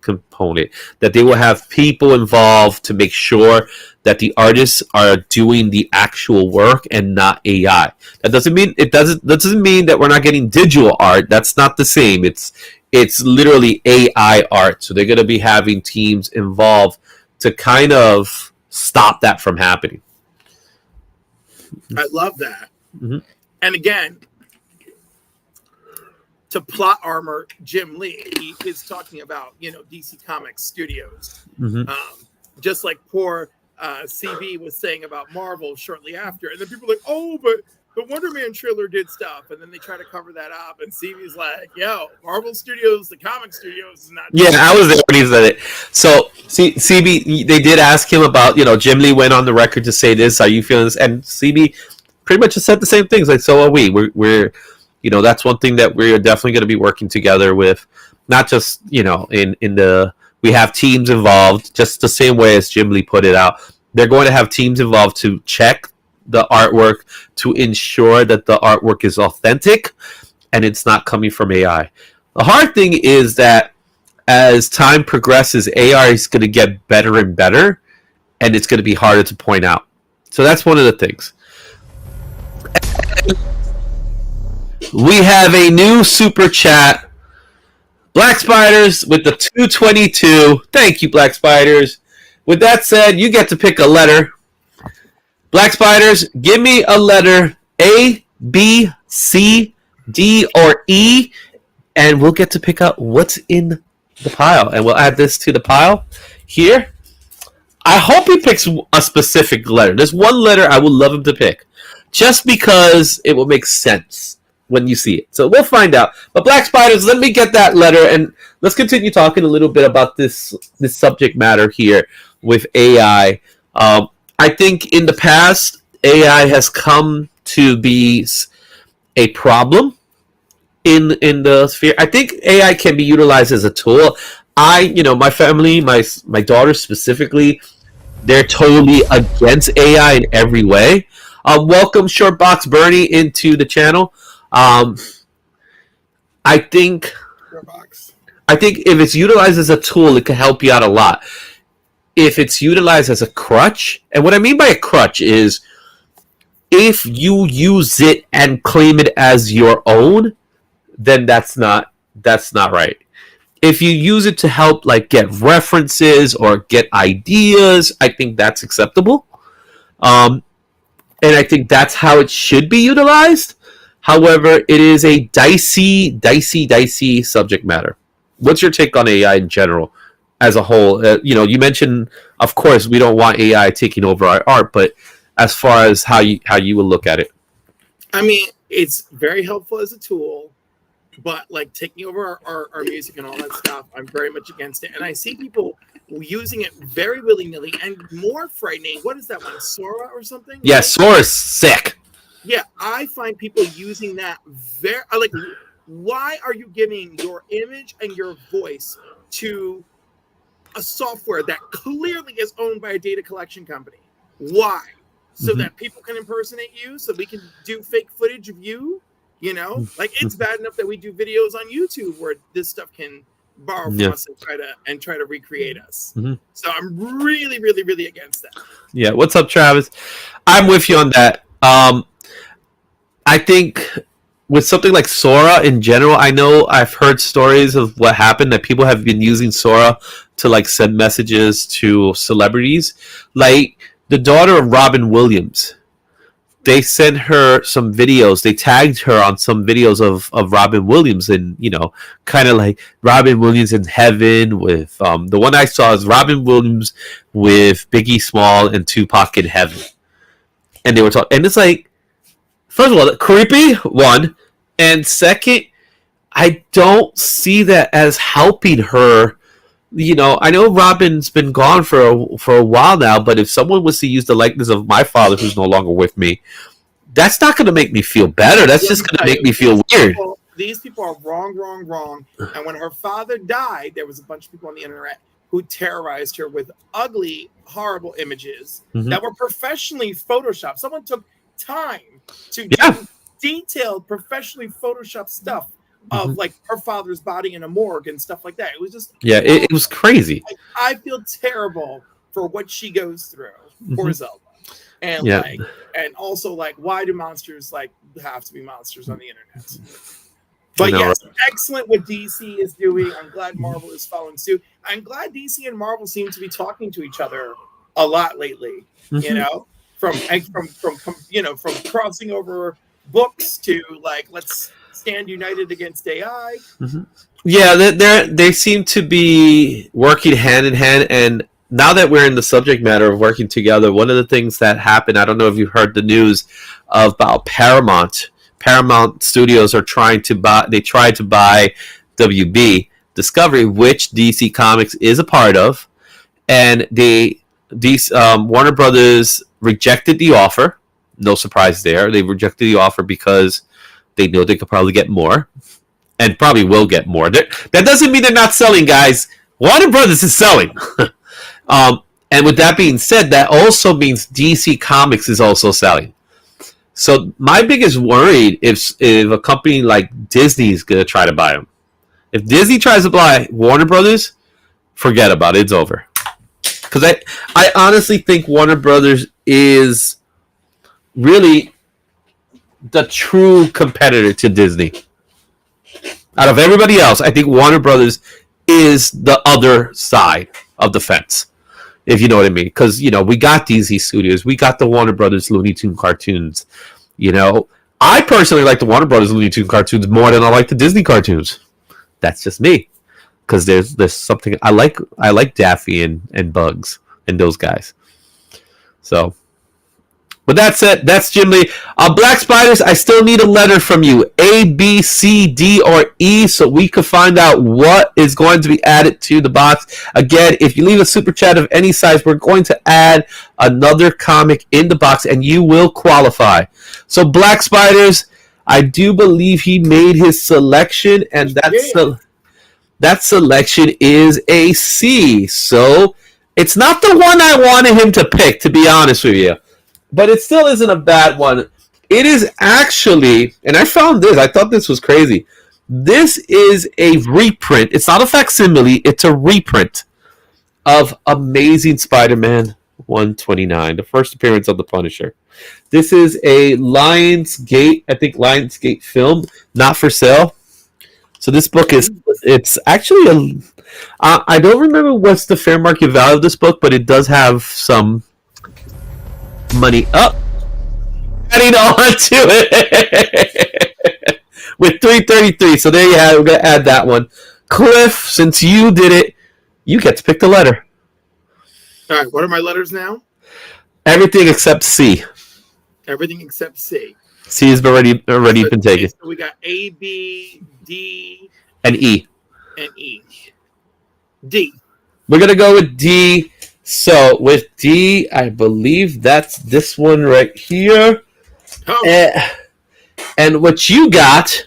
component, that they will have people involved to make sure that the artists are doing the actual work and not AI. That doesn't mean that we're not getting digital art. That's not the same. It's literally AI art. So they're going to be having teams involved to kind of stop that from happening. I love that. Mm-hmm. And again, to plot armor Jim Lee, he is talking about, DC Comics Studios. Mm-hmm. Just like poor CB was saying about Marvel shortly after. And then people are like, oh, but the Wonder Man trailer did stuff. And then they try to cover that up. And CB's like, yo, Marvel Studios, the comic studios is not. Yeah, I was there when he said it. So, CB, they did ask him about, Jim Lee went on the record to say this. Are you feeling this? And CB pretty much just said the same things. Like, so are we. We're that's one thing that we're definitely going to be working together with. Not just, we have teams involved, just the same way as Jim Lee put it out. They're going to have teams involved to check the artwork to ensure that the artwork is authentic and it's not coming from AI. The hard thing is that as time progresses, AI is going to get better and better, and it's going to be harder to point out. So that's one of the things. We have a new super chat. Black Spiders with the 222. Thank you, Black Spiders. With that said, you get to pick a letter. Black Spiders, give me a letter A, B, C, D, or E, and we'll get to pick out what's in the pile. And we'll add this to the pile here. I hope he picks a specific letter. There's one letter I would love him to pick, just because it will make sense when you see it. So we'll find out. But Black Spiders, let me get that letter, and let's continue talking a little bit about this subject matter here with AI. I think in the past, AI has come to be a problem in the sphere. I think AI can be utilized as a tool. My family, my daughter specifically, they're totally against AI in every way. Welcome Shortbox Bernie into the channel. I think if it's utilized as a tool, it can help you out a lot. If it's utilized as a crutch, and what I mean by a crutch is if you use it and claim it as your own, then that's not right. If you use it to help get references or get ideas, I think that's acceptable. And I think that's how it should be utilized. However, it is a dicey subject matter. What's your take on AI in general as a whole? You mentioned, of course, we don't want AI taking over our art, but as far as how you will look at it. I mean, it's very helpful as a tool, but taking over our music and all that stuff, I'm very much against it. And I see people using it very willy-nilly, and more frightening, what is that one, Sora or something? Yeah, Sora's sick. Yeah, I find people using that very like. Why are you giving your image and your voice to a software that clearly is owned by a data collection company? Why? So that people can impersonate you, so we can do fake footage of you? You know, like it's bad enough that we do videos on YouTube where this stuff can borrow from us and try to recreate us. So I'm really, really, really against that. Yeah, what's up, Travis? I'm with you on that. I think with something like Sora in general, I know I've heard stories of what happened, that people have been using Sora to like send messages to celebrities. Like the daughter of Robin Williams, they sent her some videos. They tagged her on some videos of Robin Williams, and you know, kind of like Robin Williams in heaven with the one I saw is Robin Williams with Biggie Small and Tupac in heaven, and they were talking, and it's like, first of all, creepy, one, and second, I don't see that as helping her. You know, I know Robin's been gone for a while now, but if someone was to use the likeness of my father, who's no longer with me, that's not going to make me feel better. That's just going to make me feel weird. These people are wrong. And when her father died, there was a bunch of people on the internet who terrorized her with ugly, horrible images that were professionally photoshopped. Someone took time to do detailed, professionally photoshopped stuff of like her father's body in a morgue and stuff like that. It was just it was crazy. I feel terrible for what she goes through. Poor Zelda. And like, and also like, why do monsters like have to be monsters on the internet? But yes, excellent what DC is doing. I'm glad Marvel is following suit. I'm glad DC and Marvel seem to be talking to each other a lot lately. You know, from crossing over books to like, let's stand united against AI. Yeah, they seem to be working hand in hand. And now that we're in the subject matter of working together, one of the things that happened, I don't know if you've heard the news about Paramount. Paramount Studios are tried to buy WB Discovery, which DC Comics is a part of, and Warner Brothers rejected the offer. No surprise there. They rejected the offer because they know they could probably get more, and probably will get more. That doesn't mean they're not selling, guys. Warner Brothers is selling. And with that being said, that also means DC Comics is also selling. So my biggest worry if a company like Disney is going to try to buy them. If Disney tries to buy Warner Brothers, forget about it. It's over. Because I honestly think Warner Brothers is really the true competitor to Disney. Out of everybody else, I think Warner Brothers is the other side of the fence, if you know what I mean. Because, you know, we got DC Studios. We got the Warner Brothers Looney Tunes cartoons. You know, I personally like the Warner Brothers Looney Tunes cartoons more than I like the Disney cartoons. That's just me. Because there's something I like Daffy and Bugs and those guys. So, with that said, that's Jim Lee. Black Spiders, I still need a letter from you. A, B, C, D, or E, so we can find out what is going to be added to the box. Again, if you leave a super chat of any size, we're going to add another comic in the box, and you will qualify. So, Black Spiders, I do believe he made his selection, and that selection is a C. So, it's not the one I wanted him to pick, to be honest with you. But it still isn't a bad one. It is actually, and I found this, I thought this was crazy. This is a reprint. It's not a facsimile, it's a reprint of Amazing Spider-Man 129, the first appearance of the Punisher. This is a Lionsgate film, not for sale. So this book it's actually I don't remember what's the fair market value of this book, but it does have some money up, adding on to it with 333. So there you have it. We're gonna add that one. Cliff, since you did it, you get to pick the letter. All right, what are my letters now? Everything except C. Everything except C. C has already been taken. So we got A, B, D, and E. And E. D. We're going to go with D. So with D, I believe that's this one right here. Oh. And what you got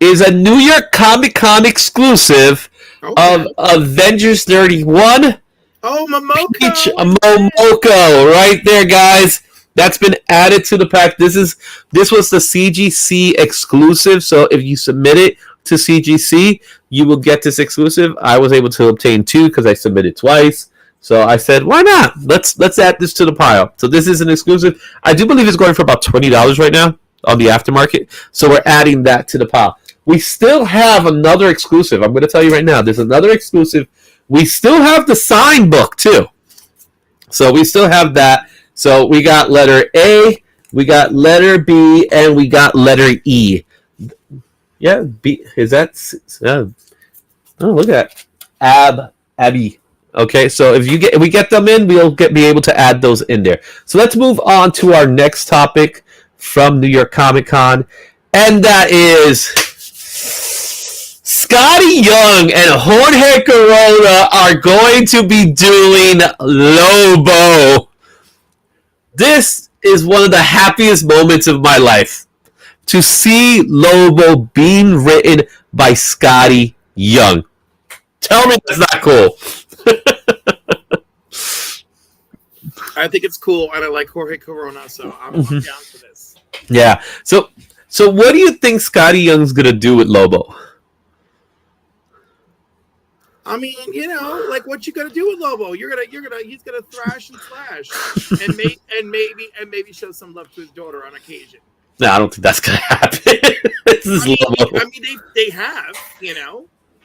is a New York Comic Con exclusive of Avengers 31. Oh, Momoko. Peach Momoko right there, guys. That's been added to the pack. This was the CGC exclusive. So if you submit it to CGC, you will get this exclusive. I was able to obtain 2 because I submitted twice. So I said, why not? Let's add this to the pile. So this is an exclusive. I do believe it's going for about $20 right now on the aftermarket. So we're adding that to the pile. We still have another exclusive. I'm going to tell you right now. There's another exclusive. We still have the sign book too. So we still have that. So we got letter A, we got letter B, and we got letter E. Yeah, B is that? Oh, look at that. Abby. Okay, so if we get them in, we'll be able to add those in there. So let's move on to our next topic from New York Comic Con, and that is Scotty Young and Jorge Corona are going to be doing Lobo. This is one of the happiest moments of my life, to see Lobo being written by Scotty Young. Tell me that's not cool. I think it's cool, and I like Jorge Corona, so I'm down for this. Yeah. So what do you think Scotty Young's gonna do with Lobo? I mean, like what you gonna do with Lobo? He's gonna thrash and slash, and maybe show some love to his daughter on occasion. No, I don't think that's gonna happen. This is Lobo. I mean, they have,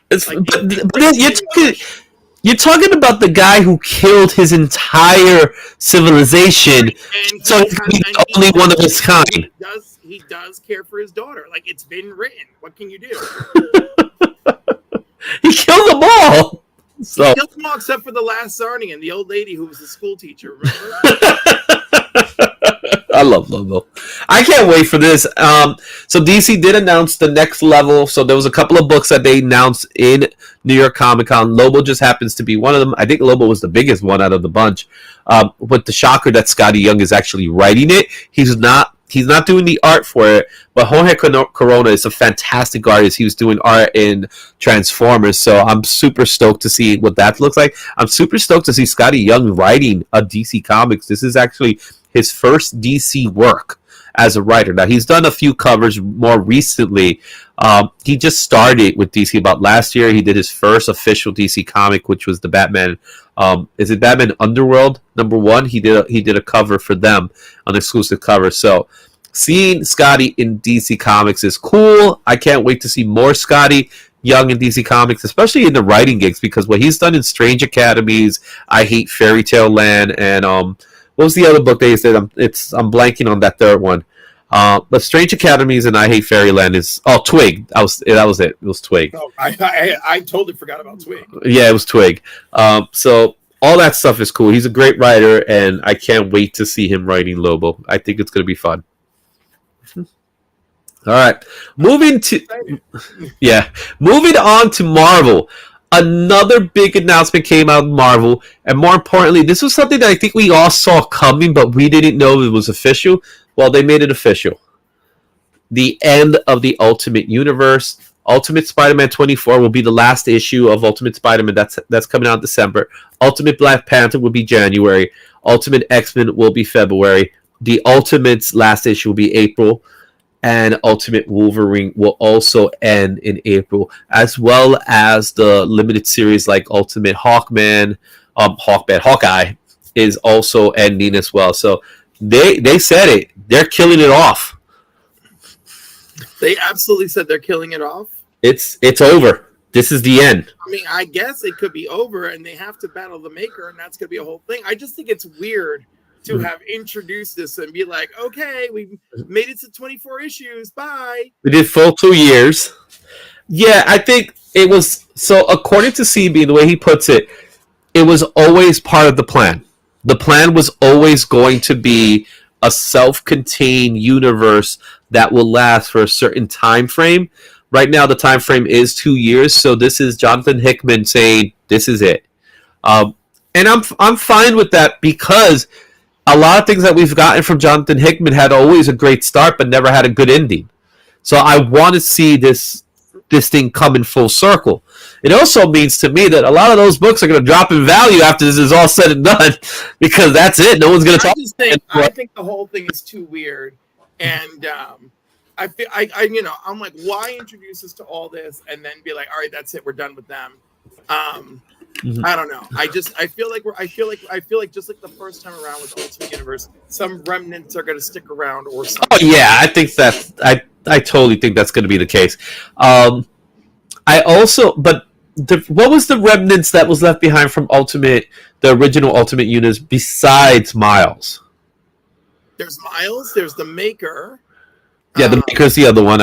It's, like, but you're talking about the guy who killed his entire civilization, and so he's the only one of his kind. He does care for his daughter. Like, it's been written. What can you do? He killed them all. So He killed them all except for the last Zarnian, the old lady who was a school teacher. Remember? I love Lobo. I can't wait for this. So DC did announce the next level. So there was a couple of books that they announced in New York Comic Con. Lobo just happens to be one of them. I think Lobo was the biggest one out of the bunch. With the shocker that Scotty Young is actually writing it. He's not doing the art for it, but Jorge Corona is a fantastic artist. He was doing art in Transformers, so I'm super stoked to see what that looks like. I'm super stoked to see Scotty Young writing a DC Comics. This is actually his first DC work as a writer. Now, he's done a few covers more recently. He just started with DC about last year. He did his first official DC comic, which was the Batman. Is it Batman Underworld #1? He did a cover for them, an exclusive cover. So seeing Scotty in DC Comics is cool. I can't wait to see more Scotty Young in DC Comics, especially in the writing gigs, because what he's done in Strange Academies, I Hate Fairy Tale Land, and what was the other book they said? I'm blanking on that third one. But Strange Academies and I Hate Fairyland is Twig. That was it. It was Twig. Oh, I totally forgot about Twig. Yeah, it was Twig. So all that stuff is cool. He's a great writer, and I can't wait to see him writing Lobo. I think it's going to be fun. All right, moving on to Marvel. Another big announcement came out of Marvel, and more importantly, this was something that I think we all saw coming, but we didn't know it was official. Well, they made it official. The end of the Ultimate Universe. Ultimate Spider-Man 24 will be the last issue of Ultimate Spider-Man. That's coming out in December. Ultimate Black Panther will be January. Ultimate X-Men will be February. The Ultimate's last issue will be April. And Ultimate Wolverine will also end in April, as well as the limited series like Ultimate Hawkeye is also ending as well. So they said it. They're killing it off. They absolutely said they're killing it off. It's over. This is the end. I mean, I guess it could be over, and they have to battle the Maker, and that's going to be a whole thing. I just think it's weird to have introduced this and be like, okay, we made it to 24 issues. Bye. We did full 2 years. Yeah, I think it was. So according to CB, the way he puts it, it was always part of the plan. The plan was always going to be a self-contained universe that will last for a certain time frame. Right now, the time frame is 2 years. So this is Jonathan Hickman saying This is it. And I'm fine with that because a lot of things that we've gotten from Jonathan Hickman had always a great start, but never had a good ending. So I want to see this thing come in full circle. It also means to me that a lot of those books are going to drop in value after this is all said and done, because that's it. No one's going to talk. I think the whole thing is too weird, and I feel I'm like, why introduce us to all this and then be like, all right, that's it, we're done with them. I don't know. I feel like just like the first time around with Ultimate Universe, some remnants are going to stick around or something. Oh yeah, I think I totally think that's going to be the case. I also, but what was the remnants that was left behind from the original Ultimate units besides Miles? There's Miles. There's the Maker. Yeah, the Maker's the other one.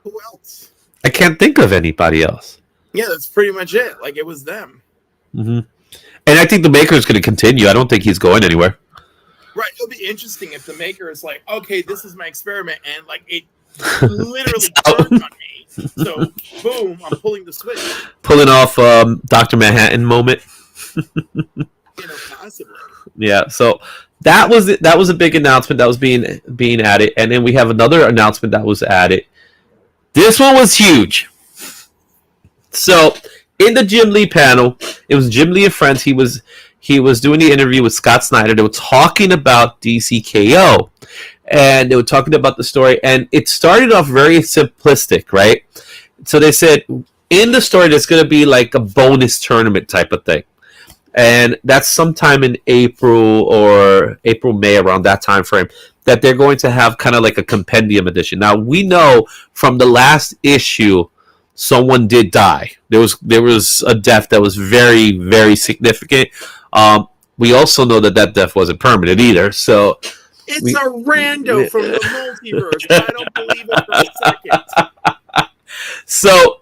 Who else? I can't think of anybody else. Yeah, that's pretty much it. Like, it was them. Mm-hmm. And I think the Maker is going to continue. I don't think he's going anywhere. Right. It'll be interesting if the Maker is like, okay, this is my experiment, and like it literally turned on me. So, boom, I'm pulling the switch. Pulling off Dr. Manhattan moment. Possibly. Yeah. So that was a big announcement that was being added, and then we have another announcement that was added. This one was huge. So in the Jim Lee panel, it was Jim Lee and friends. He was doing the interview with Scott Snyder. They were talking about DCKO, and they were talking about the story. And it started off very simplistic, right? So they said in the story there's going to be like a bonus tournament type of thing, and that's sometime in April or May, around that time frame, that they're going to have kind of like a compendium edition. Now, we know from the last issue, someone did die. There was a death that was very, very significant. We also know that death wasn't permanent either. So it's a rando from the multiverse. I don't believe it for a second. So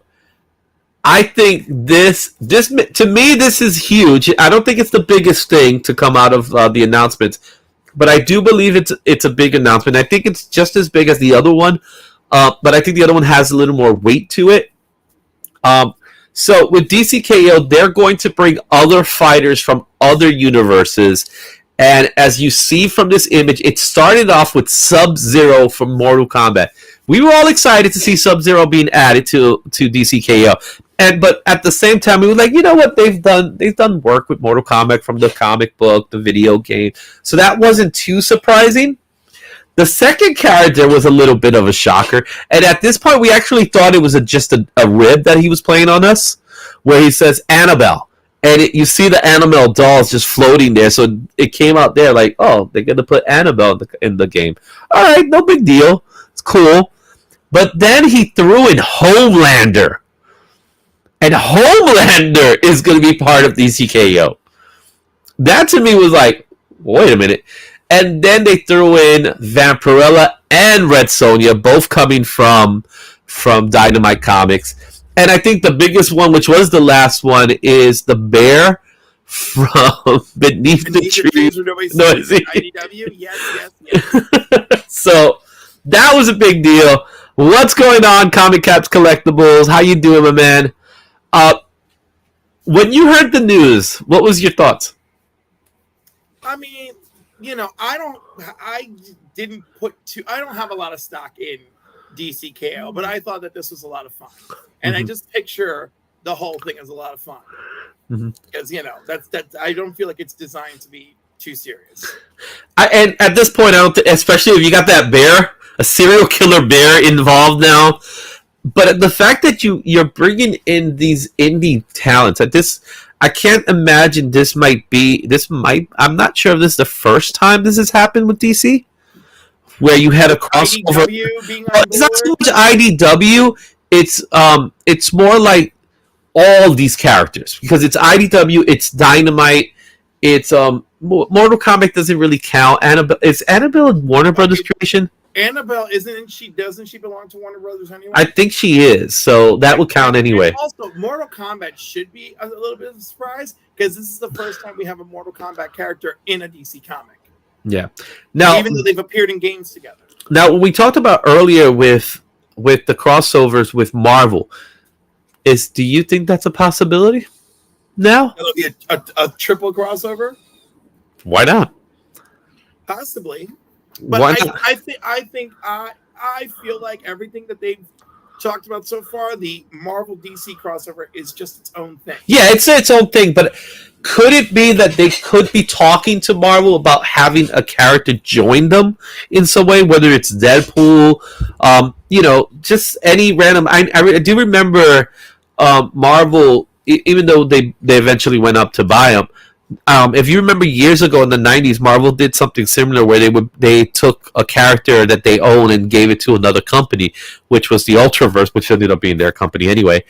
I think this to me, this is huge. I don't think it's the biggest thing to come out of the announcements, but I do believe it's a big announcement. I think it's just as big as the other one, but I think the other one has a little more weight to it. So with DCKO, they're going to bring other fighters from other universes, and as you see from this image, it started off with Sub-Zero from Mortal Kombat. We were all excited to see Sub-Zero being added to DCKO. But at the same time, we were like, you know what, they've done work with Mortal Kombat from the comic book, the video game, so that wasn't too surprising. The second character was a little bit of a shocker, and at this point, we actually thought it was just a rib that he was playing on us, where he says Annabelle, and you see the Annabelle dolls just floating there, so it came out there like, oh, they're going to put Annabelle in the game. All right, no big deal. It's cool. But then he threw in Homelander. And Homelander is going to be part of DCKO. That to me was like, wait a minute. And then they threw in Vampirella and Red Sonja, both coming from Dynamite Comics. And I think the biggest one, which was the last one, is the bear from Beneath the Trees. IDW? Yes. So that was a big deal. What's going on, Comic Caps Collectibles? How you doing, my man? When you heard the news, what was your thoughts? I mean, I don't have a lot of stock in DCKO, but I thought that this was a lot of fun. And I just picture the whole thing as a lot of fun. Because, that's I don't feel like it's designed to be too serious. And at this point, I don't especially if you got that bear, a serial killer bear involved now. But the fact that you're bringing in these indie talents, I can't imagine I'm not sure if this is the first time this has happened with DC, where you had a crossover. It's not so much IDW. It's more like all these characters, because it's IDW, it's Dynamite, it's Mortal Kombat doesn't really count. Is Annabelle a Warner Brothers creation? Annabelle doesn't she belong to Warner Brothers anyway? I think she is, so that would count anyway. And also, Mortal Kombat should be a little bit of a surprise, because this is the first time we have a Mortal Kombat character in a DC comic. Yeah. Now, even though they've appeared in games together. Now, when we talked about earlier with the crossovers with Marvel, do you think that's a possibility now? It'll be a triple crossover, Why not? possibly. But Why not? I feel like everything that they've talked about so far, the Marvel DC crossover is just its own thing. Yeah, it's its own thing, but could it be that they could be talking to Marvel about having a character join them in some way, whether it's Deadpool, just any random. I do remember Marvel, even though they eventually went up to buy them. If you remember years ago in the 90s, Marvel did something similar where they took a character that they own and gave it to another company, which was the Ultraverse, which ended up being their company anyway.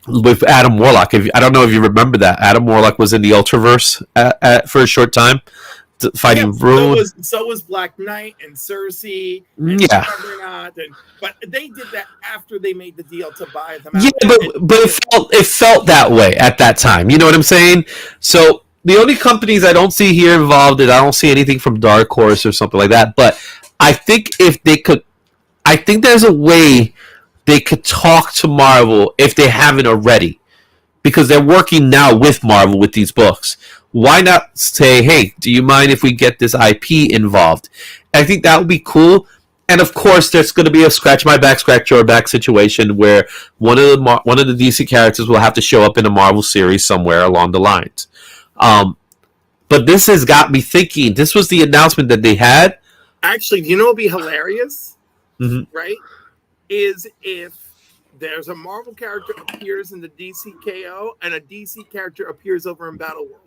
With Adam Warlock, I don't know if you remember that. Adam Warlock was in the Ultraverse for a short time, fighting Rune. So was Black Knight and Cersei. And but they did that after they made the deal to buy them out. Yeah, but it felt that way at that time. You know what I'm saying? So the only companies I don't see here involved, and I don't see anything from Dark Horse or something like that. But I think if they could, I think there's a way they could talk to Marvel if they haven't already, because they're working now with Marvel with these books. Why not say, hey, do you mind if we get this IP involved? I think that would be cool. And of course, there's going to be a scratch my back, scratch your back situation where one of the DC characters will have to show up in a Marvel series somewhere along the lines. But this has got me thinking. This was the announcement that they had. Actually, you know what would be hilarious? Mm-hmm. Right? Is if there's a Marvel character appears in the DC KO and a DC character appears over in Battle World.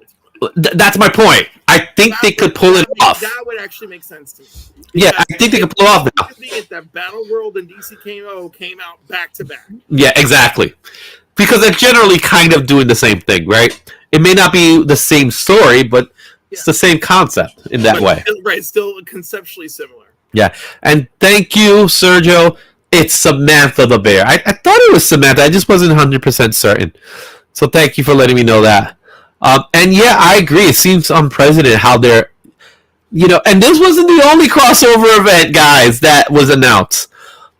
That's my point. I think they could pull it off. That would actually make sense to me. Yeah, I think they could pull it off now. If that Battle World and DC KO came out back to back. Yeah, exactly. Because they're generally kind of doing the same thing, right? It may not be the same story, but it's the same concept in that way. Right, still conceptually similar. Yeah, and thank you, Sergio. It's Samantha the Bear. I thought it was Samantha. I just wasn't 100% certain. So thank you for letting me know that. And yeah, I agree. It seems unprecedented how they're, and this wasn't the only crossover event, guys, that was announced.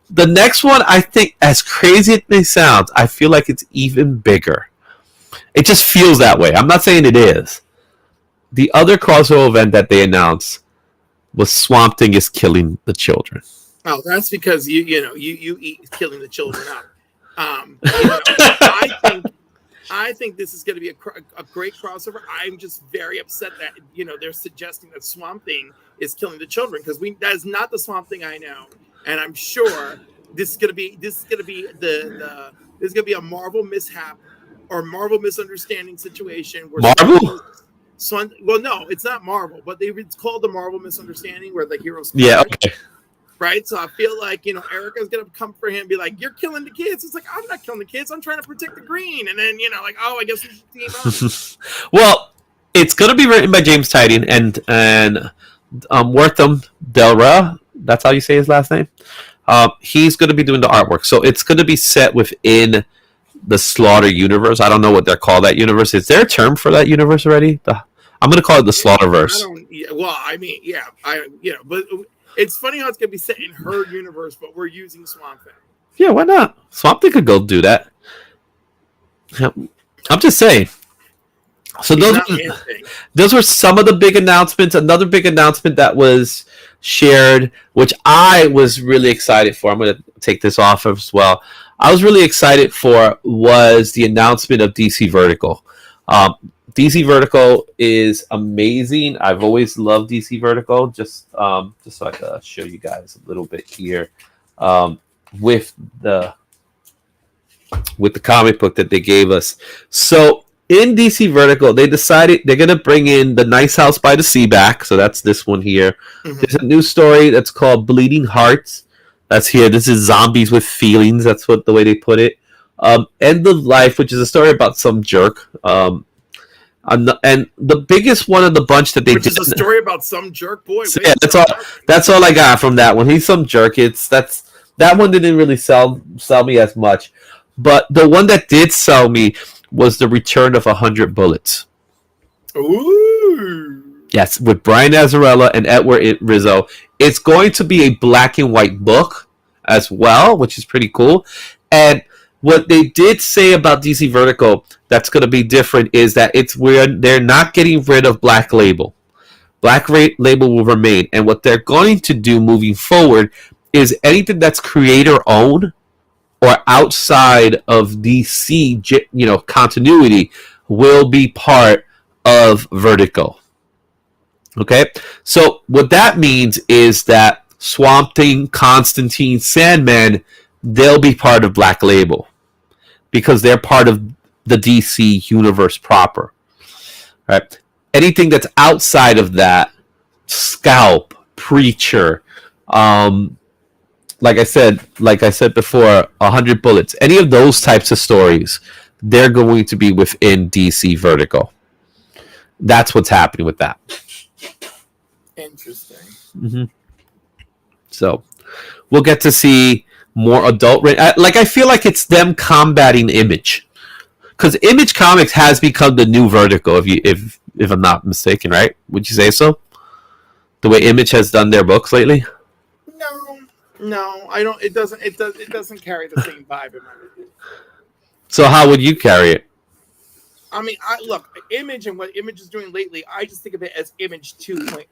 The next one, I think, as crazy as it may sound, I feel like it's even bigger. It just feels that way. I'm not saying it is. The other crossover event that they announced was Swamp Thing is killing the children. Oh, that's because you eat killing the children up. I think this is going to be a great crossover. I'm just very upset that they're suggesting that Swamp Thing is killing the children, because that is not the Swamp Thing I know, and I'm sure this is going to be a Marvel mishap or Marvel misunderstanding situation where Marvel. Well, no, it's not Marvel, but it's called the Marvel misunderstanding where the heroes. Yeah. Okay. Right, so I feel like Erica's gonna come for him and be like, "You're killing the kids." It's like, I'm not killing the kids. I'm trying to protect the green. And then I guess we should team up. Well, it's gonna be written by James Tynion and Wortham Delra. That's how you say his last name. He's gonna be doing the artwork, so it's gonna be set within the Slaughter universe. I don't know what they're called, that universe. Is there a term for that universe already? I'm gonna call it the Slaughterverse. But. It's funny how it's going to be set in her universe, but we're using Swamp Thing. Yeah, why not? Swamp Thing could go do that. I'm just saying. So those were some of the big announcements. Another big announcement that was shared, which I was really excited for. I'm going to take this off as well. I was really excited for was the announcement of DC Vertical. DC Vertical is amazing. I've always loved DC Vertical. Just so I can show you guys a little bit here with the comic book that they gave us. So in DC Vertical, they decided they're gonna bring in the Nice House by the Sea back. So that's this one here. Mm-hmm. There's a new story that's called Bleeding Hearts. That's here. This is Zombies with Feelings. That's the way they put it. End of Life, which is a story about some jerk. And the biggest one of the bunch that they did, is a story about some jerk boy. So yeah, that's all I got from that one. He's some jerk. That one didn't really sell me as much, but the one that did sell me was the Return of 100 Bullets. Ooh. Yes, with Brian Azzarello and Edward Rizzo. It's going to be a black and white book as well, which is pretty cool. And What they did say about DC Vertical that's going to be different is that it's where they're not getting rid of Black Label. Black Label will remain, and what they're going to do moving forward is anything that's creator owned or outside of DC, continuity will be part of Vertigo. Okay, so what that means is that Swamp Thing, Constantine, Sandman, they'll be part of Black Label because they're part of the DC universe proper. All right. Anything that's outside of that, Scalp, Preacher, like I said before, 100 Bullets, any of those types of stories, they're going to be within DC Vertigo. That's what's happening with that. Interesting. Mm-hmm. So we'll get to see more adult. I feel like it's them combating Image, because Image Comics has become the new Vertigo. If I'm not mistaken, right? Would you say so? The way Image has done their books lately. No, I don't. It doesn't carry the same vibe in my review. So how would you carry it? I mean, look, Image and what Image is doing lately, I just think of it as Image 2.0.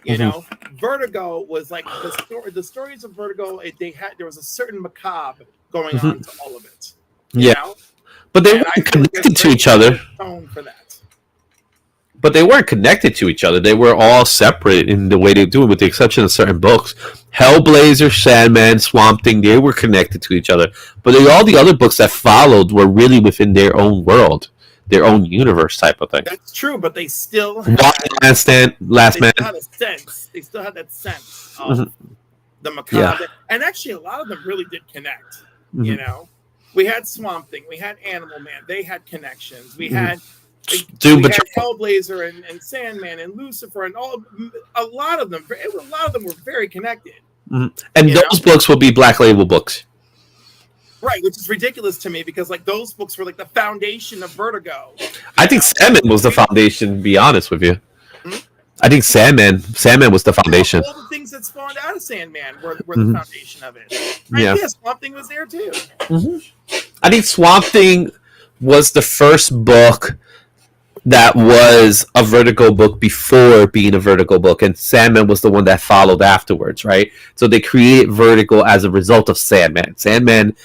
You know, Vertigo was like the stories of Vertigo. There was a certain macabre going on to all of it. You know? But they weren't connected to each other. For that. But they weren't connected to each other. They were all separate in the way they do it, with the exception of certain books. Hellblazer, Sandman, Swamp Thing, they were connected to each other. But all the other books that followed were really within their own world, their own universe type of thing. That's true, but they still had Last Man. Had a sense. They still had that sense of the macabre. And actually, a lot of them really did connect. You know? We had Swamp Thing. We had Animal Man. They had connections. We had... Doom we had Patrol, Hellblazer and Sandman and Lucifer and a lot of them were very connected. And those books will be Black Label books, right? Which is ridiculous to me because like those books were like the foundation of Vertigo. I think Sandman was the foundation. To be honest with you, I think Sandman was the foundation. All the things that spawned out of Sandman were the foundation of it. Right? Yeah, Swamp Thing was there too. I think Swamp Thing was the first book that was a Vertigo book before being a Vertigo book, and Sandman was the one that followed afterwards, right? So they created Vertigo as a result of Sandman. Sandman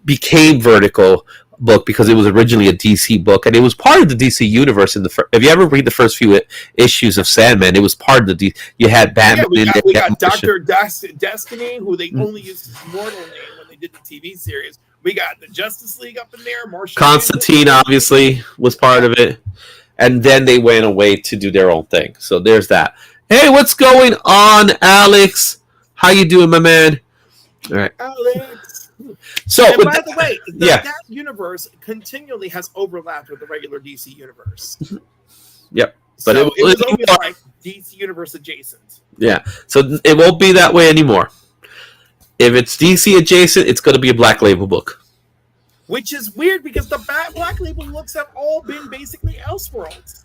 became Vertigo book because it was originally a DC book, and it was part of the DC universe. If you ever read the first few issues of Sandman, it was part of the DC. You had Batman. Yeah, we got Dr. Destiny, who they only used his mortal name when they did the TV series. We got the Justice League up in there. Constantine obviously was part of it. And then they went away to do their own thing. So there's that. Hey, what's going on, Alex? How you doing, my man? All right. Alex. So, and by the way, that universe continually has overlapped with the regular DC universe. Yep. But so it was always like DC universe adjacent. Yeah. So it won't be that way anymore. If it's DC adjacent, it's going to be a Black Label book. Which is weird because the Black Label books have all been basically Elseworlds.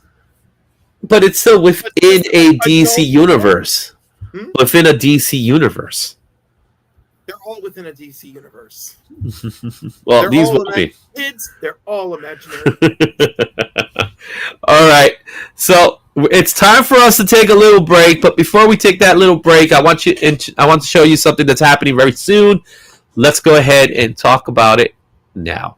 But it's still within a DC universe. Within a DC universe. They're all within a DC universe. Well, these will be. Kids, they're all imaginary. All right. So it's time for us to take a little break, but before we take that little break, I want to show you something that's happening very soon. Let's go ahead and talk about it now.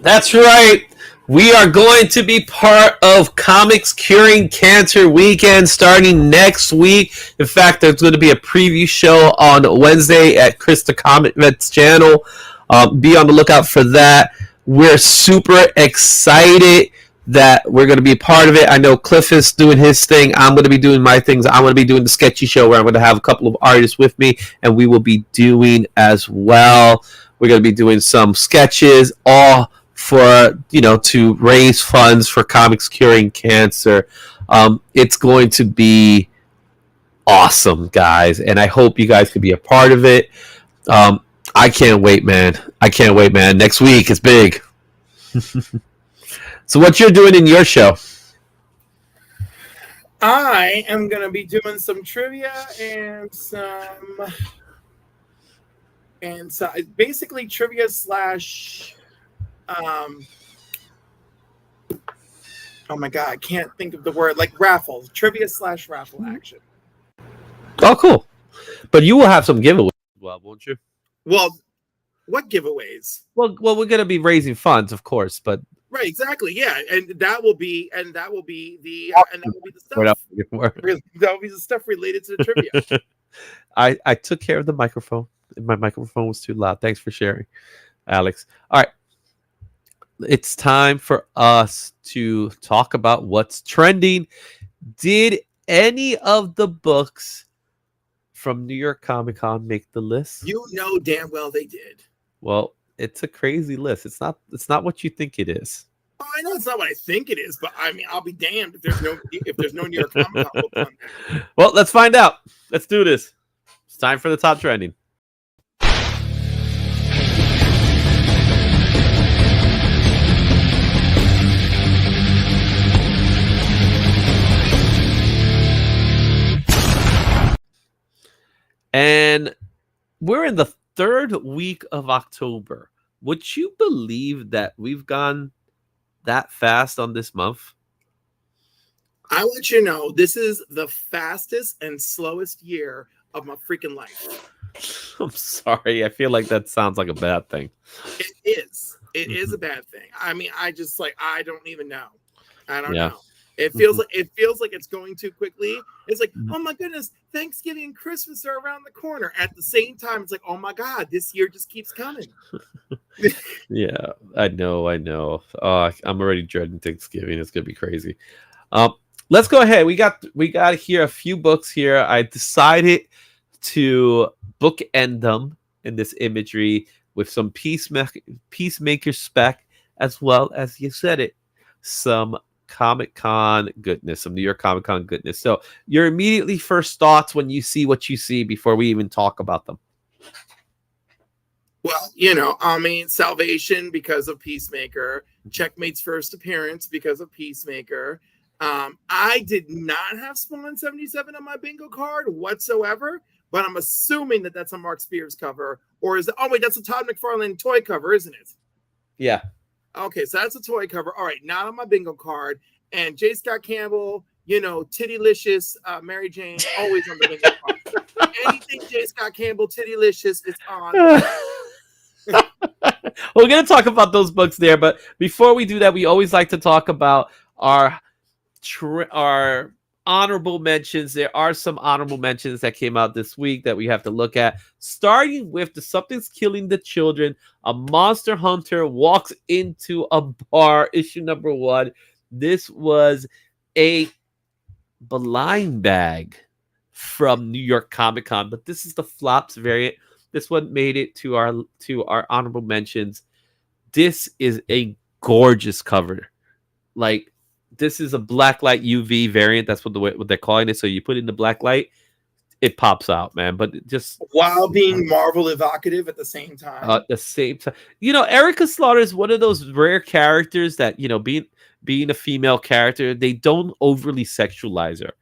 That's right. We are going to be part of Comics Curing Cancer Weekend starting next week. In fact, there's going to be a preview show on Wednesday at Krista Comic Vet's channel. Be on the lookout for that. We're super excited that we're going to be a part of it. I know Cliff is doing his thing. I'm going to be doing my things. I'm going to be doing the sketchy show where I'm going to have a couple of artists with me, and we will be doing as well. We're going to be doing some sketches, all for, to raise funds for Comics Curing Cancer. It's going to be awesome, guys, and I hope you guys can be a part of it. I can't wait, man. Next week is big. So what you're doing in your show? I am going to be doing some trivia and so basically trivia slash oh my god, I can't think of the word, like raffle, trivia slash raffle action. Oh, cool. But you will have some giveaways as well, won't you? Well, what giveaways? Well, we're going to be raising funds, of course, but right, exactly, yeah, and that will be the stuff. That will be the stuff related to the trivia. I took care of the microphone. My microphone was too loud. Thanks for sharing, Alex. All right. It's time for us to talk about what's trending. Did any of the books from New York Comic Con make the list? You know damn well they did. Well, it's a crazy list. It's not what you think it is. Oh, I know it's not what I think it is, but I mean, I'll be damned if there's no New York Comic Con book on there. Well, let's find out. Let's do this. It's time for the top trending. And we're in the third week of October. Would you believe that we've gone that fast on this month? I want you to know this is the fastest and slowest year of my freaking life. I'm sorry. I feel like that sounds like a bad thing. It is. It is a bad thing. I mean, I don't even know. I don't know. It feels like it's going too quickly. It's like, oh my goodness, Thanksgiving and Christmas are around the corner. At the same time, it's like, oh my God, this year just keeps coming. Yeah, I know. I'm already dreading Thanksgiving. It's gonna be crazy. Let's go ahead. We got here a few books here. I decided to bookend them in this imagery with some Peacemaker spec, as well as, you said it, some Comic-Con goodness, some New York Comic-Con goodness. So your immediately first thoughts when you see what you see before we even talk about them? Well, I mean, Salvation because of Peacemaker, Checkmate's first appearance because of Peacemaker. I did not have Spawn 77 on my bingo card whatsoever, but I'm assuming that that's a Mark Spears cover, or is it? Oh wait, that's a Todd McFarlane toy cover, isn't it? Yeah. Okay, so that's a toy cover. All right, not on my bingo card. And J. Scott Campbell, Tittylicious, Mary Jane, always on the bingo card. Anything J. Scott Campbell, Tittylicious, it's on. We're going to talk about those books there, but before we do that, we always like to talk about our honorable mentions. There are some honorable mentions that came out this week that we have to look at, starting with the Something's Killing the Children. A monster hunter walks into a bar, issue number 1. This was a blind bag from New York Comic Con, but this is the flops variant. This one made it to our honorable mentions. This is a gorgeous cover. Like, this is a blacklight UV variant. That's what they're calling it. So you put in the black light, it pops out, man. But it just, while being Marvel evocative at the same time. At the same time, Erica Slaughter is one of those rare characters that, being a female character, they don't overly sexualize her.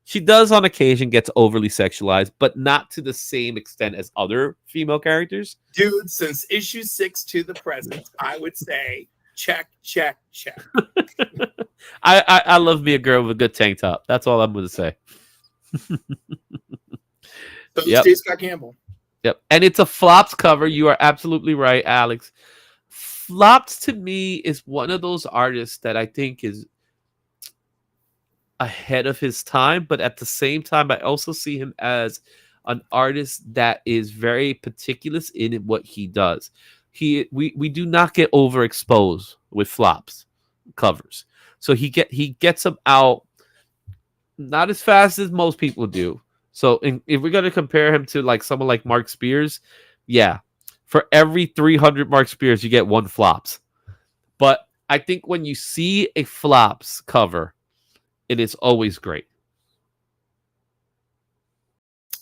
She does on occasion gets overly sexualized, but not to the same extent as other female characters. Dude, since issue 6 to the present, I would say check. I love me a girl with a good tank top. That's all I'm going to say. So yep. J. Scott Campbell. Yep. And it's a flops cover. You are absolutely right, Alex. Flops to me is one of those artists that I think is ahead of his time, but at the same time, I also see him as an artist that is very meticulous in what he does. We do not get overexposed with flops covers, so he gets them out not as fast as most people do. So if we're going to compare him to like someone like Mark Spears, yeah, for every 300 Mark Spears, you get one flops. But I think when you see a flops cover, it is always great.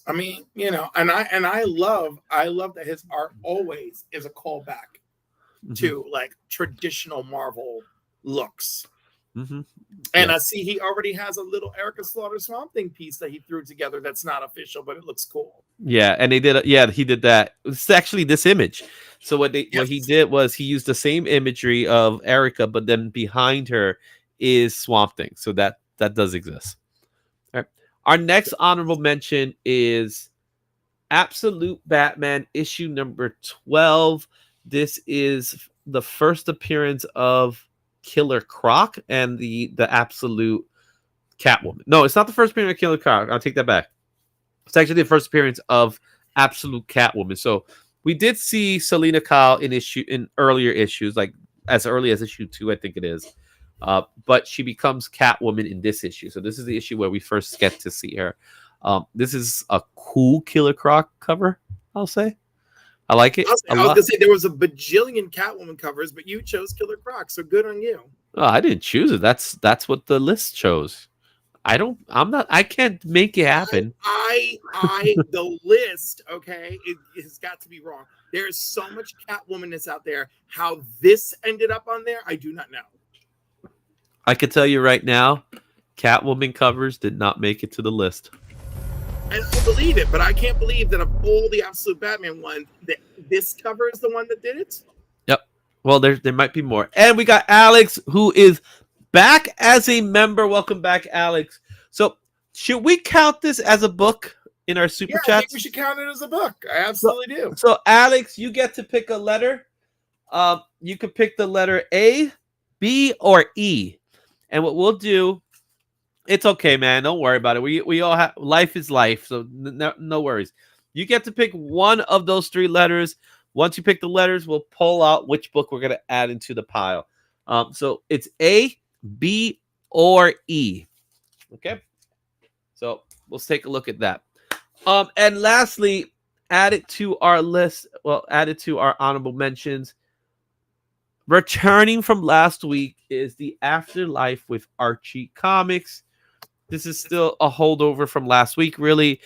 I mean, you know, and I love that his art always is a callback to like traditional Marvel looks. Mm-hmm. And I see he already has a little Erica Slaughter Swamp Thing piece that he threw together that's not official, but it looks cool. Yeah, and they did. Yeah, he did that. It's actually this image. So what he did was he used the same imagery of Erica, but then behind her is Swamp Thing. So that does exist. All right. Our next honorable mention is Absolute Batman issue number 12. This is the first appearance of Killer Croc and the Absolute Catwoman. No, it's not the first appearance of Killer Croc. I'll take that back. It's actually the first appearance of Absolute Catwoman. So we did see Selena Kyle in earlier issues, like as early as issue 2, I think it is. But she becomes Catwoman in this issue. So this is the issue where we first get to see her. This is a cool Killer Croc cover, I'll say. I like it. I was going to say there was a bajillion Catwoman covers, but you chose Killer Croc, so good on you. Oh, I didn't choose it. That's what the list chose. I can't make it happen. The list, okay, it has got to be wrong. There is so much Catwomanness out there. How this ended up on there, I do not know. I can tell you right now, Catwoman covers did not make it to the list. I don't believe it, but I can't believe that of all the Absolute Batman ones, that this cover is the one that did it. Yep. Well, there might be more. And we got Alex, who is back as a member. Welcome back, Alex. So should we count this as a book in our super chat? I think we should count it as a book. I absolutely do. So Alex, you get to pick a letter. You can pick the letter A, B, or E. And what we'll do, it's okay, man. Don't worry about it. We all have, life is life, so no worries. You get to pick one of those 3 letters. Once you pick the letters, we'll pull out which book we're going to add into the pile. So it's A, B, or E. Okay? So let's take a look at that. And lastly, added to our list, added to our honorable mentions, returning from last week is the Afterlife with Archie comics. This is still a holdover from last week, really.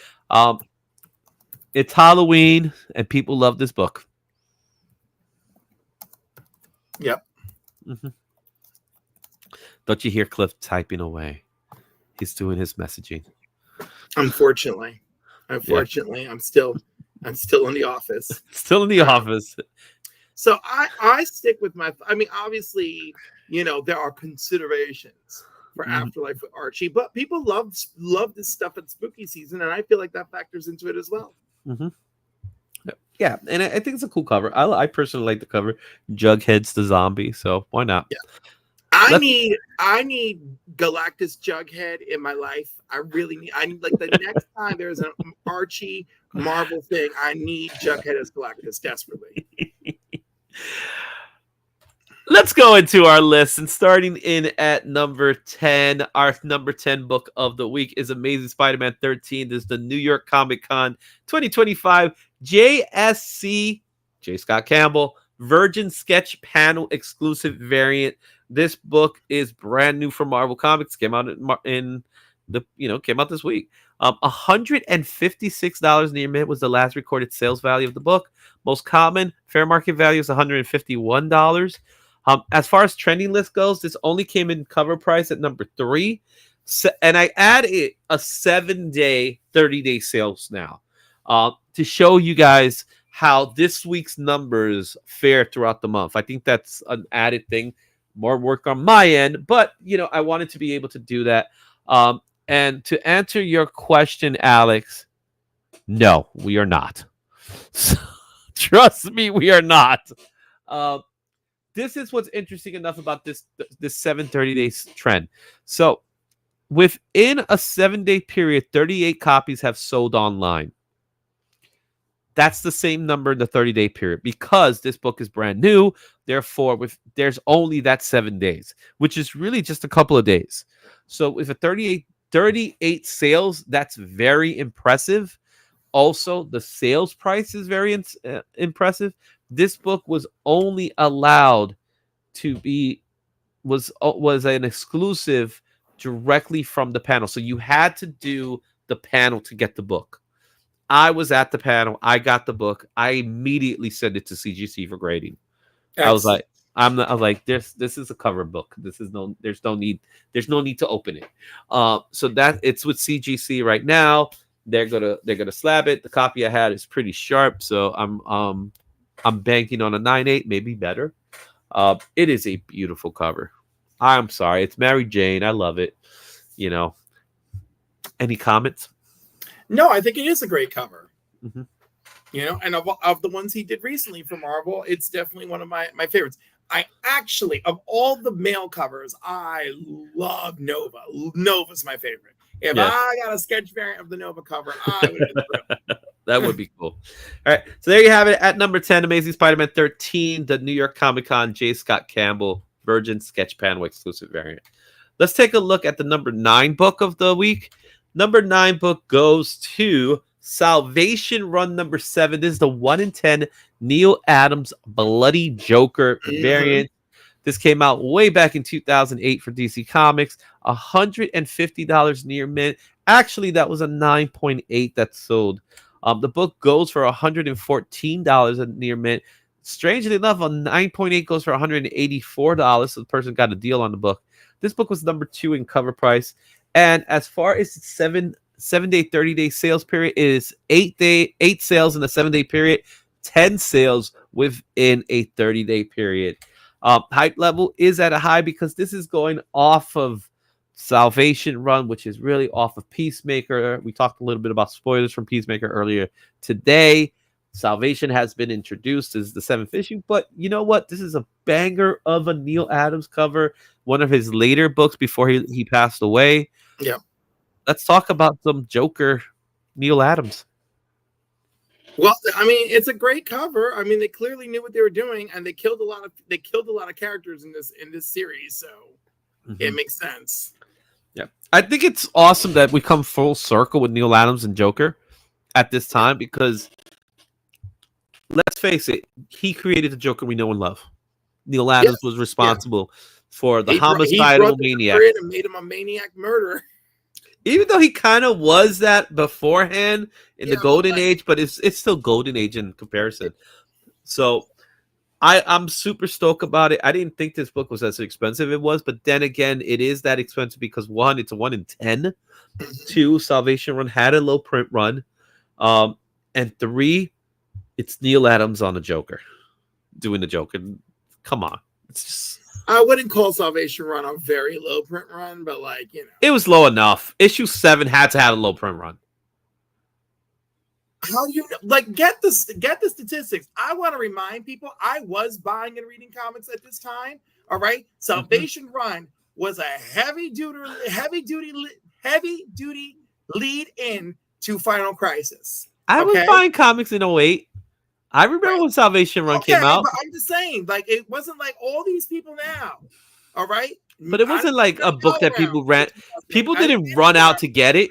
It's Halloween, and people love this book. Yep. Mm-hmm. Don't you hear Cliff typing away? He's doing his messaging. Unfortunately, yeah. I'm still in the office. Still in the office. So I stick with my. I mean, obviously, you know, there are considerations for Afterlife with Archie, but people love this stuff at spooky season, and I feel like that factors into it as well. Mm-hmm. Yeah, and I think it's a cool cover. I personally like the cover. Jughead's the zombie, so why not? Yeah. I need Galactus Jughead in my life. I need like the next time there's an Archie Marvel thing, I need Jughead as Galactus desperately. Let's go into our list, and starting in at number 10, our number 10 book of the week is Amazing Spider-Man 13. This is the New York Comic Con 2025 JSC, J. Scott Campbell, Virgin Sketch Panel exclusive variant. This book is brand new for Marvel Comics. Came out came out this week. $156 near mint was the last recorded sales value of the book. Most common fair market value is $151. As far as trending list goes, this only came in cover price at number 3. And I added a 7-day, 30-day sales now to show you guys how this week's numbers fare throughout the month. I think that's an added thing. More work on my end, but I wanted to be able to do that. And to answer your question, Alex, no, we are not. Trust me, we are not. this is what's interesting enough about this 730 days trend. So within a 7-day period, 38 copies have sold online. That's the same number in the 30-day period because this book is brand new. Therefore, there's only that 7 days, which is really just a couple of days. So with a 38 sales, that's very impressive. Also, the sales price is very impressive. This book was only allowed to be was an exclusive directly from the panel. So you had to do the panel to get the book. I was at the panel. I got the book. I immediately sent it to CGC for grading. Excellent. I was like, this is a cover book. There's no need to open it. So that it's with CGC right now. They're gonna slab it. The copy I had is pretty sharp, so I'm banking on a 9.8, maybe better. It is a beautiful cover. I'm sorry, it's Mary Jane. I love it. You know. Any comments? No, I think it is a great cover. Mm-hmm. You know, and of the ones he did recently for Marvel, it's definitely one of my favorites. I actually, of all the male covers, I love Nova. Nova's my favorite. If I got a sketch variant of the Nova cover, I would have been thrilled. That would be cool. All right, so there you have it. At number 10, Amazing Spider-Man 13, the New York Comic-Con J. Scott Campbell Virgin Sketch Panel exclusive variant. Let's take a look at the number 9 book of the week. Number 9 book goes to Salvation Run number 7. This is the 1 in 10 Neil Adams Bloody Joker variant. This came out way back in 2008 for DC Comics. $150 near mint. Actually, that was a 9.8 that sold. The book goes for $114 at near mint. Strangely enough, a 9.8 goes for $184. So the person got a deal on the book. This book was number 2 in cover price. And as far as 7-day, 30-day sales period, it is 8 sales in a 7-day period, 10 sales within a 30-day period. Hype level is at a high because this is going off of Salvation Run, which is really off of Peacemaker. We talked a little bit about spoilers from Peacemaker earlier today. Salvation has been introduced as the 7th issue, but you know what? This is a banger of a Neil Adams cover, one of his later books before he passed away. Yeah. Let's talk about some Joker Neil Adams. Well, I mean, it's a great cover. I mean, they clearly knew what they were doing, and they killed a lot of characters in this series, so it makes sense. Yeah, I think it's awesome that we come full circle with Neil Adams and Joker at this time because let's face it, he created the Joker we know and love. Neil Adams was responsible for the homicidal maniac and made him a maniac murderer. Even though he kind of was that beforehand in the Golden Age, but it's still Golden Age in comparison. So I'm super stoked about it. I didn't think this book was as expensive as it was, but then again, it is that expensive because 1, it's a 1 in 10. 2, Salvation Run had a low print run. And 3, it's Neil Adams on the Joker. Doing the Joker. Come on. It's just... I wouldn't call Salvation Run a very low print run, but it was low enough. Issue 7 had to have a low print run. How do you get the statistics? I want to remind people I was buying and reading comics at this time. All right, Salvation Run was a heavy duty lead in to Final Crisis. I was buying comics in 08. I remember when Salvation Run came out. But I'm just saying, it wasn't like all these people now. All right. But it wasn't like a book that people ran. People didn't run out to get it.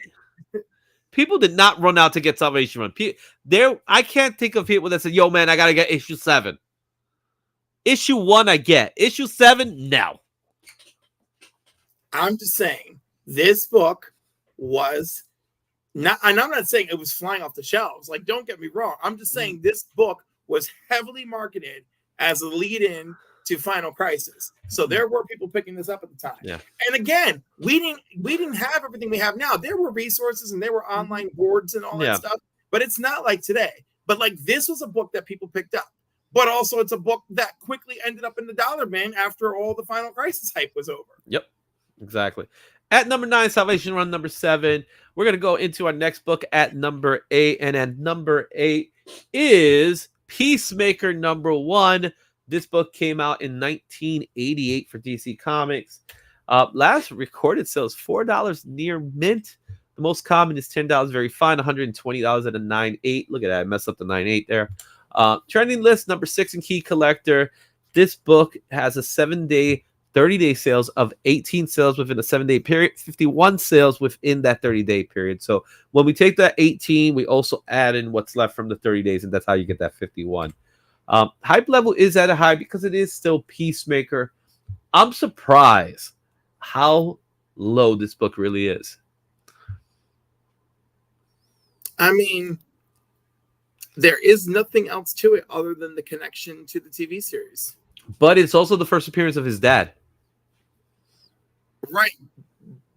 People did not run out to get Salvation Run. I can't think of people that said, yo, man, I got to get issue 7. Issue 1, I get. Issue 7, no. I'm just saying, this book was... and I'm not saying it was flying off the shelves. Don't get me wrong. I'm just saying this book was heavily marketed as a lead-in to Final Crisis. So there were people picking this up at the time. Yeah. And again, we didn't have everything we have now. There were resources and there were online boards and all that stuff. But it's not like today. But this was a book that people picked up. But also it's a book that quickly ended up in the dollar bin after all the Final Crisis hype was over. Yep. Exactly. At number 9, Salvation Run number 7. We're going to go into our next book at number 8. And at number 8 is Peacemaker number 1, This book came out in 1988 for DC Comics. Last recorded sales $4 near mint. The most common is $10 very fine, $120 at a 9.8. Look at that, I messed up the 9.8 there. Trending list number 6 in Key Collector. This book has a 7-day, 30-day sales of 18 sales within a 7-day period, 51 sales within that 30-day period. So when we take that 18, we also add in what's left from the 30 days, and that's how you get that 51. Hype level is at a high because it is still Peacemaker. I'm surprised how low this book really is. I mean, there is nothing else to it other than the connection to the TV series. But it's also the first appearance of his dad. Right.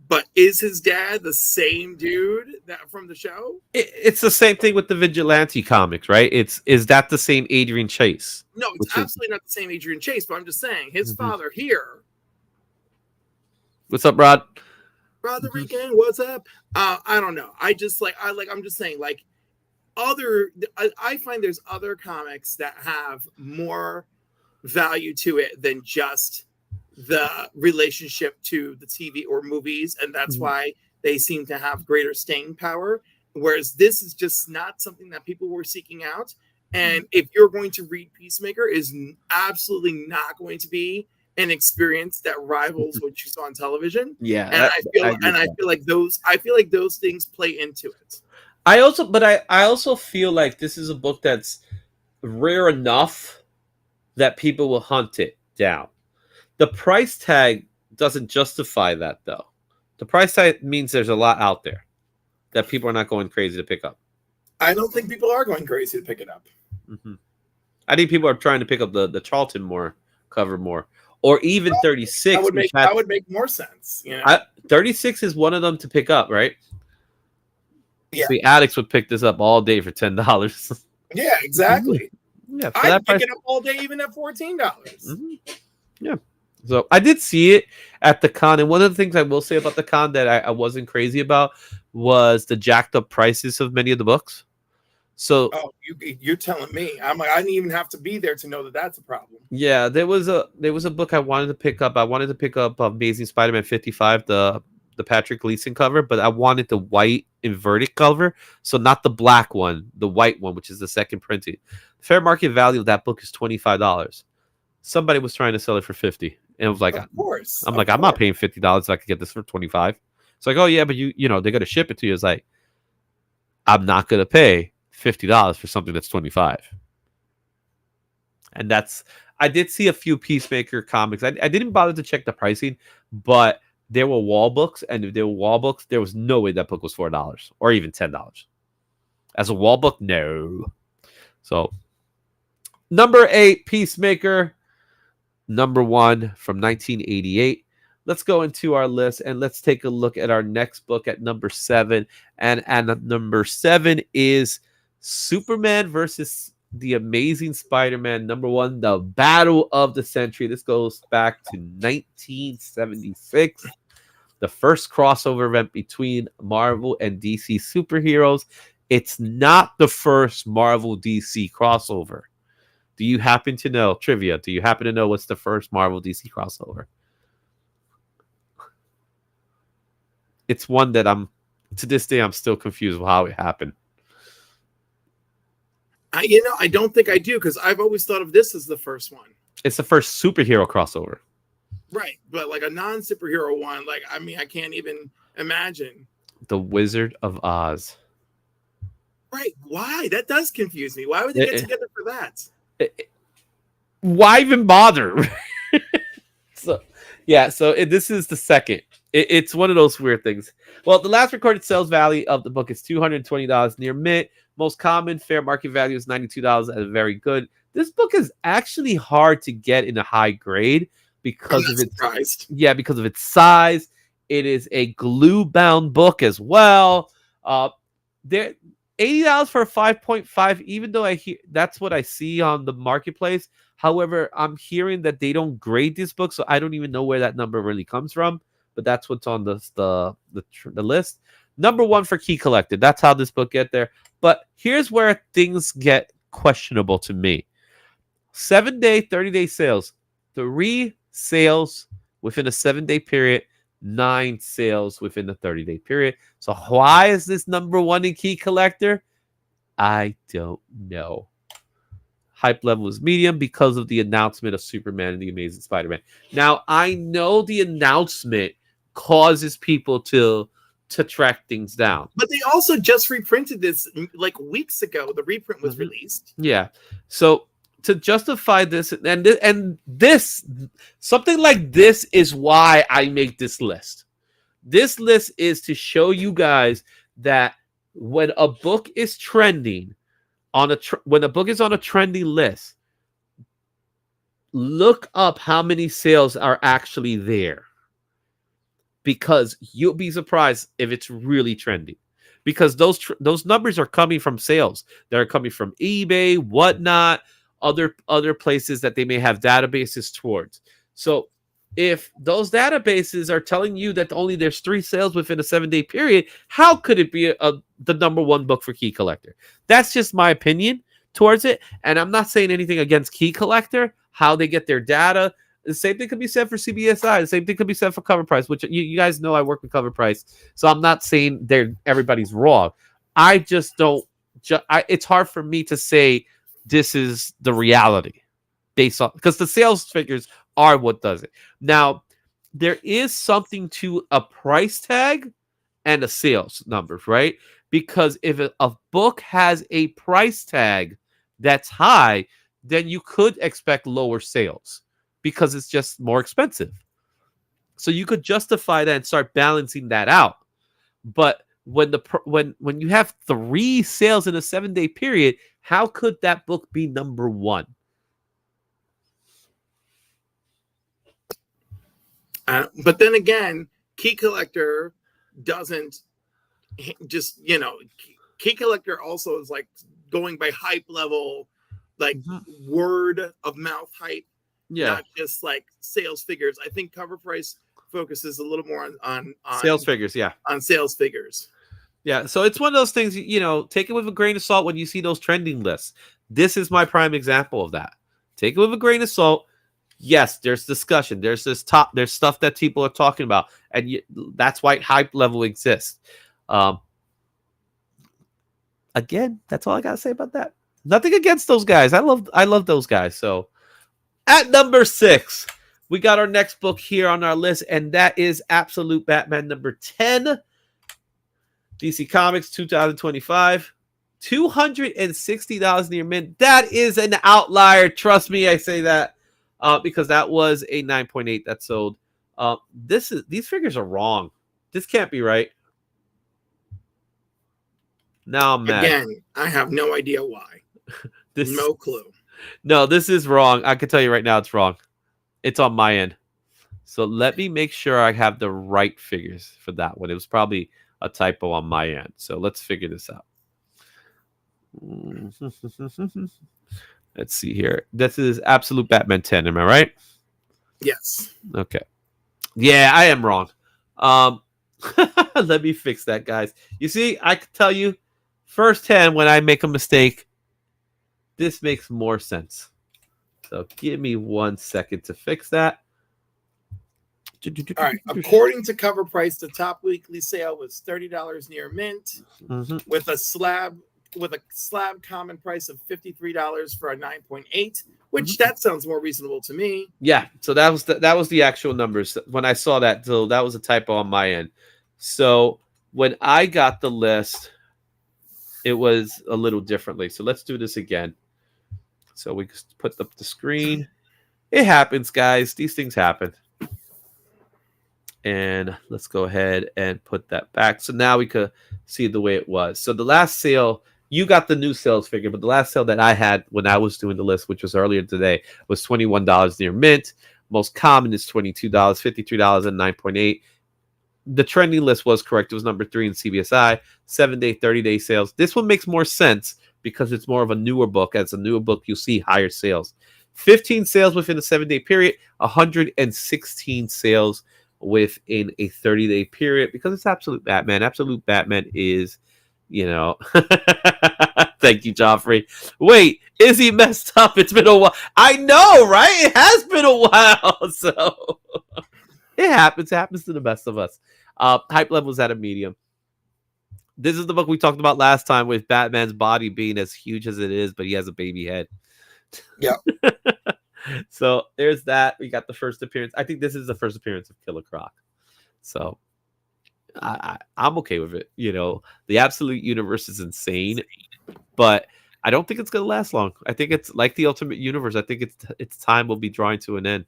But is his dad the same dude that from the show? It's the same thing with the Vigilante comics, right? Is that the same Adrian Chase? No, it's absolutely not the same Adrian Chase, but I'm just saying his father here. What's up, Rod? Brother Rican, what's up? I don't know. I'm just saying, like, I find there's other comics that have more value to it than just the relationship to the TV or movies, and that's why they seem to have greater staying power, whereas this is just not something that people were seeking out. And if you're going to read Peacemaker, is absolutely not going to be an experience that rivals what you saw on television. Yeah, and I feel like those things play into it. I also feel like this is a book that's rare enough that people will hunt it down. The price tag doesn't justify that, though. The price tag means there's a lot out there that people are not going crazy to pick up. I don't think people are going crazy to pick it up. I think people are trying to pick up the Charlton cover more, or even 36. That would make more sense. You know? 36 is one of them to pick up, right? Yeah. The addicts would pick this up all day for $10. Yeah, exactly. Yeah, I'd pick it up all day, even at $14. Yeah. So I did see it at the con, and one of the things I will say about the con that I wasn't crazy about was the jacked up prices of many of the books. So, you're telling me? I'm like, I didn't even have to be there to know that that's a problem. Yeah, there was a book I wanted to pick up. I wanted to pick up Amazing Spider-Man 55, the Patrick Gleason cover, but I wanted the white inverted cover, so not the black one, the white one, which is the second printing. The fair market value of that book is $25. Somebody was trying to sell it for $50. And it was like, of course. I'm not paying $50 if I could get this for $25. It's like, oh yeah, but you know, they got to ship it to you. It's like, I'm not going to pay $50 for something that's $25. And I did see a few Peacemaker comics. I didn't bother to check the pricing, but there were wall books, and if there were wall books, there was no way that book was $4 or even $10. As a wall book, no. So, number 8, Peacemaker. Number 1 from 1988. Let's go into our list and let's take a look at our next book at number 7. And number 7 is Superman versus the Amazing Spider-Man, number 1, the Battle of the Century. This goes back to 1976, the first crossover event between Marvel and DC superheroes. It's not the first Marvel DC crossover. Do you happen to know, trivia, do you happen to know what's the first Marvel DC crossover? It's one that to this day, I'm still confused with how it happened. I don't think I do, because I've always thought of this as the first one. It's the first superhero crossover. Right, but like a non-superhero one, like, I mean, I can't even imagine. The Wizard of Oz. Right, why? That does confuse me. Why would they get together for that? Why even bother? So this is the second. It's one of those weird things. Well, the last recorded sales value of the book is $220 near mint. Most common fair market value is $92 at a very good. This book is actually hard to get in a high grade because of because of its size. It is a glue bound book as well. There $80 for a 5.5, even though I hear that's what I see on the marketplace. However, I'm hearing that they don't grade this book, so I don't even know where that number really comes from. But that's what's on the list. Number 1 for Key Collected. That's how this book get there. But here's where things get questionable to me. 7-day, 30-day sales. 3 sales within a 7-day period. 9 sales within the 30-day period. So why is this number 1 in key collector? I don't know. Hype level is medium because of the announcement of Superman and the Amazing Spider-Man. Now, I know the announcement causes people to track things down. But they also just reprinted this like weeks ago. The reprint was released. Yeah. So to justify this, and this, something like this is why I make this list. This list is to show you guys that when a book is trending, when a book is on a trending list, look up how many sales are actually there, because you'll be surprised if it's really trending, because those numbers are coming from sales. They're coming from eBay, whatnot, other places that they may have databases towards. So if those databases are telling you that only there's 3 sales within a 7-day period, how could it be the number 1 book for Key Collector? That's just my opinion towards it. And I'm not saying anything against Key Collector, how they get their data. The same thing could be said for CBSI. The same thing could be said for Cover Price, which you guys know I work with Cover Price. So I'm not saying everybody's wrong. I just don't. It's hard for me to say this is the reality based on, because the sales figures are what does it. Now, there is something to a price tag and a sales numbers, right? Because if a book has a price tag that's high, then you could expect lower sales because it's just more expensive. So you could justify that and start balancing that out. But when you have 3 sales in a 7-day period, how could that book be number 1? But then again, Key Collector doesn't just, Key Collector also is like going by hype level, like word of mouth hype, not just like sales figures. I think Cover Price focuses a little more on sales figures, on sales figures. Yeah, so it's one of those things, take it with a grain of salt when you see those trending lists. This is my prime example of that. Take it with a grain of salt. Yes, there's discussion. There's stuff that people are talking about, and that's why hype level exists. Again, that's all I gotta say about that. Nothing against those guys. I love those guys. So at number 6, we got our next book here on our list, and that is Absolute Batman number 10. DC Comics 2025. $260 near mint. That is an outlier. Trust me, I say that. Because that was a 9.8 that sold. These figures are wrong. This can't be right. Now I'm mad. Again, I have no idea why. No clue. No, this is wrong. I can tell you right now it's wrong. It's on my end. So let me make sure I have the right figures for that one. It was probably a typo on my end. So let's figure this out. Let's see here. This is Absolute Batman 10. Am I right? Yes. Okay. Yeah, I am wrong. Let me fix that, guys. You see, I can tell you firsthand when I make a mistake, this makes more sense. So give me 1 second to fix that. All right. According to Cover Price, the top weekly sale was $30 near mint, with a slab common price of $53 for a 9.8, which that sounds more reasonable to me. Yeah, so that was the actual numbers. When I saw that, so that was a typo on my end. So when I got the list, it was a little differently. So let's do this again. So we just put up the screen. It happens, guys. These things happen. And let's go ahead and put that back. So now we could see the way it was. So the last sale, you got the new sales figure, but the last sale that I had when I was doing the list, which was earlier today, was $21 near mint. Most common is $22, $53, and 9.8. The trending list was correct. It was number 3 in CBSI, 7-day, 30-day sales. This one makes more sense because it's more of a newer book. As a newer book, you'll see higher sales. 15 sales within a 7-day period, 116 sales within a 30-day period, because it's Absolute Batman. Absolute Batman is You know. Thank you, Joffrey. Wait, Izzy messed up. It's been a while. I know, right? It has been a while. So it happens. It happens to the best of us. Hype level's at a medium. This is the book we talked about last time with Batman's body being as huge as it is, but he has a baby head. Yeah. So there's that. We got the first appearance. I think this is the first appearance of Killer Croc. So I'm okay with it. You know, the Absolute Universe is insane, but I don't think it's gonna last long. I think it's like the Ultimate Universe. I think its time will be drawing to an end.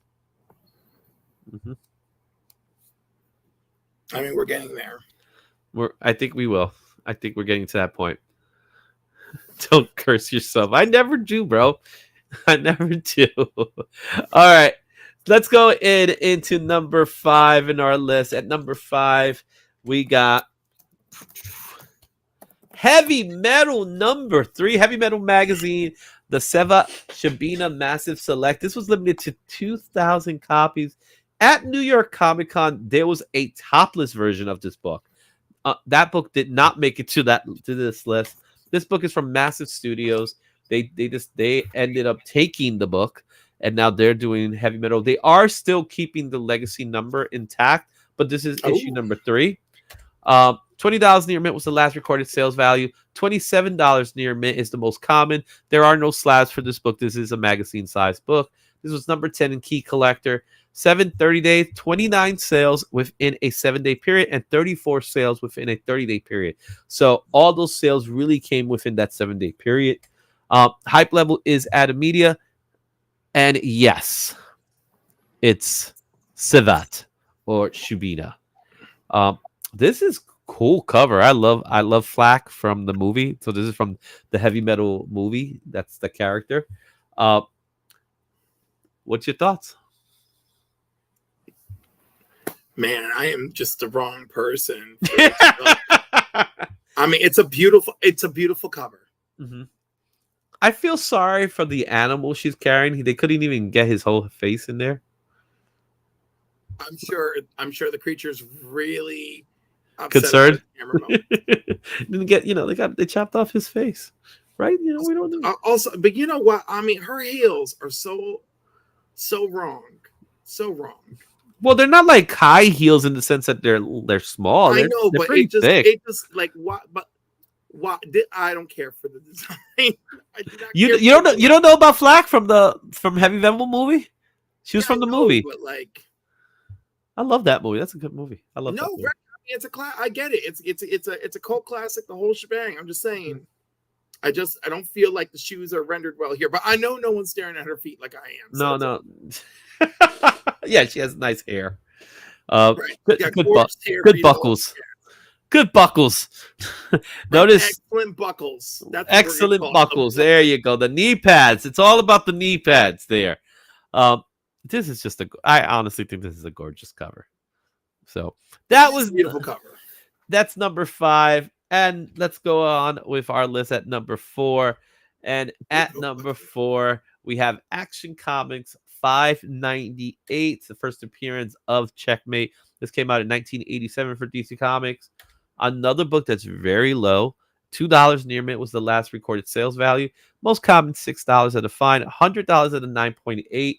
Mm-hmm. I mean, we're getting there. I think we will. I think we're getting to that point. Don't curse yourself. I never do, bro. I never do. All right. Let's go into number 5 in our list. At number 5, we got Heavy Metal number 3, Heavy Metal magazine, the Seva Shabina Massive Select. This was limited to 2,000 copies. At New York Comic Con, there was a topless version of this book. That book did not make it to this list. This book is from Massive Studios. They ended up taking the book, and now they're doing Heavy Metal. They are still keeping the legacy number intact, but this is issue number 3. $20 near mint was the last recorded sales value. $27 near mint is the most common. There are no slabs for this book. This is a magazine-sized book. This was number 10 in Key Collector. 30 days, 29 sales within a 7-day period, and 34 sales within a 30-day period. So all those sales really came within that 7-day period. Hype level is at a media, and yes, it's Sivat or Shubina. This is cool cover. I love Flack from the movie. So this is from the Heavy Metal movie. That's the character. What's your thoughts? Man, I am just the wrong person. I mean, it's a beautiful cover. Mm-hmm. I feel sorry for the animal she's carrying. They couldn't even get his whole face in there. I'm sure the creature's really concerned. Didn't get, they chopped off his face, right? We don't know. Also, but you know what? I mean, her heels are so wrong, so wrong. Well, they're not like high heels in the sense that they're small. I know, but it just like what? But what? I don't care for the design. You don't know about Flack from Heavy Metal movie? She was from the movie. But like, I love that movie. That's a good movie. I love that movie. It's a class. I get it. It's a cult classic. The whole shebang. I'm just saying. I don't feel like the shoes are rendered well here, but I know no one's staring at her feet like I am. So no. Yeah, she has nice hair. Right. Good buckles. Good buckles. Notice excellent buckles. That's excellent buckles. There you go. The knee pads. It's all about the knee pads there. This is just I honestly think this is a gorgeous cover. So that was a beautiful cover. That's number 5. And let's go on with our list at number 4. And at number 4, we have Action Comics 598, the first appearance of Checkmate. This came out in 1987 for DC Comics. Another book that's very low. $2 near mint was the last recorded sales value. Most common, $6 at a fine. $100 at a 9.8.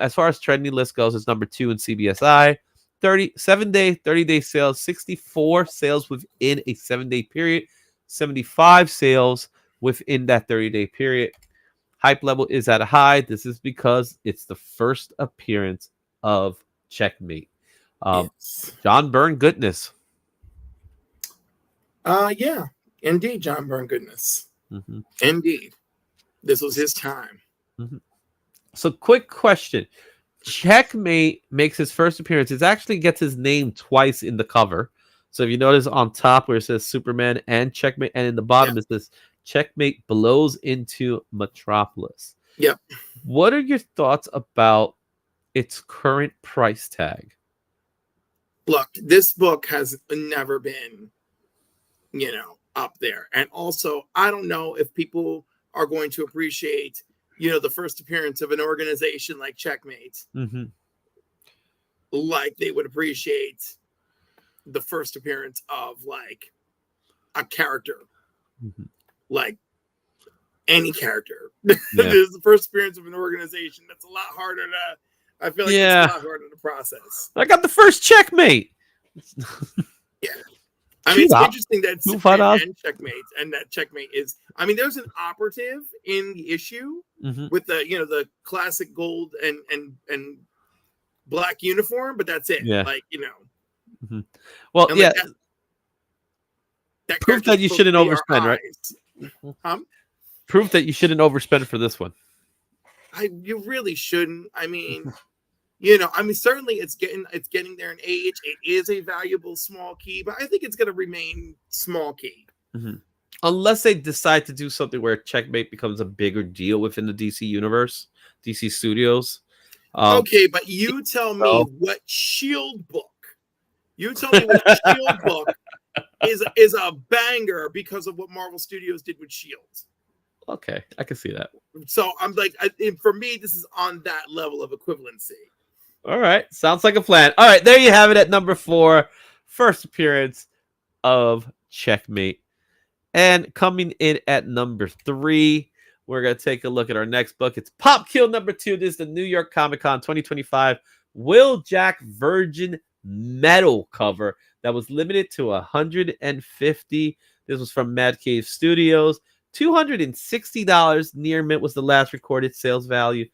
As far as trending list goes, it's number 2 in CBSI. 7-day, 30-day sales, 64 sales within a 7-day period, 75 sales within that 30-day period. Hype level is at a high. This is because it's the first appearance of Checkmate. John Byrne goodness. Yeah, indeed, John Byrne goodness. Mm-hmm. Indeed. This was his time. Mm-hmm. So quick question. Checkmate makes his first appearance. It actually gets his name twice in the cover. So if you notice on top where it says Superman and Checkmate, and in the bottom it says Checkmate blows into Metropolis. Yep. What are your thoughts about its current price tag? Look, this book has never been, up there. And also, I don't know if people are going to appreciate, the first appearance of an organization like Checkmate, mm-hmm. like they would appreciate the first appearance of like a character, Mhm. like any character. Yeah. This is the first appearance of an organization. That's a lot harder to. I feel like it's a lot harder to process. I got the first checkmate. Yeah. I mean, it's $2. interesting that $5. and checkmate, and that checkmate is. I mean, there's an operative in the issue Mhm. with the the classic gold and black uniform, but that's it. Yeah. Like Mhm. Well, and yeah. like that Proof character's that you supposed to shouldn't be our overspend, right? eyes. Proof that you shouldn't overspend for this one. You really shouldn't. I mean, I mean, certainly it's getting there in age. It is a valuable small key, but I think it's going to remain small key. Mhm. Unless they decide to do something where checkmate becomes a bigger deal within the DC universe, DC Studios. Okay, but you tell me what Shield book. You tell me what Shield book is a banger because of what Marvel Studios did with Shield. Okay, I can see that. So I'm like, for me, this is on that level of equivalency. All right, sounds like a plan. All right, there you have it at number 4, first appearance of Checkmate. And coming in at number 3, we're going to take a look at our next book. It's Pop Kill number 2. This is the New York Comic Con 2025 Will Jack Virgin Metal cover that was limited to 150. This was from Mad Cave Studios. $260 near mint was the last recorded sales value.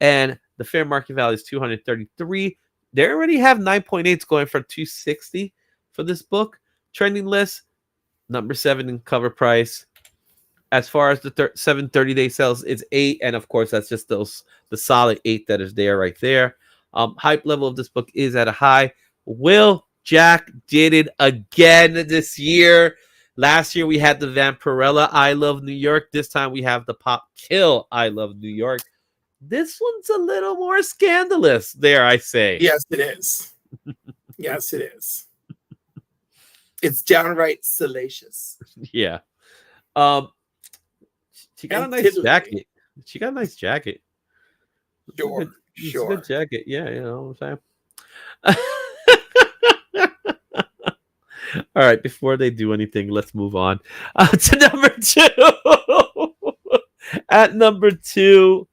And the fair market value is $233. They already have 9.8s going for $260 for this book. Trending list, number 7 in cover price. As far as the 730-day sales, it's 8, and of course that's just the solid 8 that is there right there. Hype level of this book is at a high. Will Jack did it again this year. Last year we had the Vampirella I Love New York. This time we have the Pop Kill I Love New York. This one's a little more scandalous, dare I say. Yes, it is. Yes, it is. It's downright salacious. Yeah. She got a nice jacket. She got a nice jacket. Sure. It's a good jacket. Yeah, you know what I'm saying? All right, before they do anything, let's move on to number 2. At number 2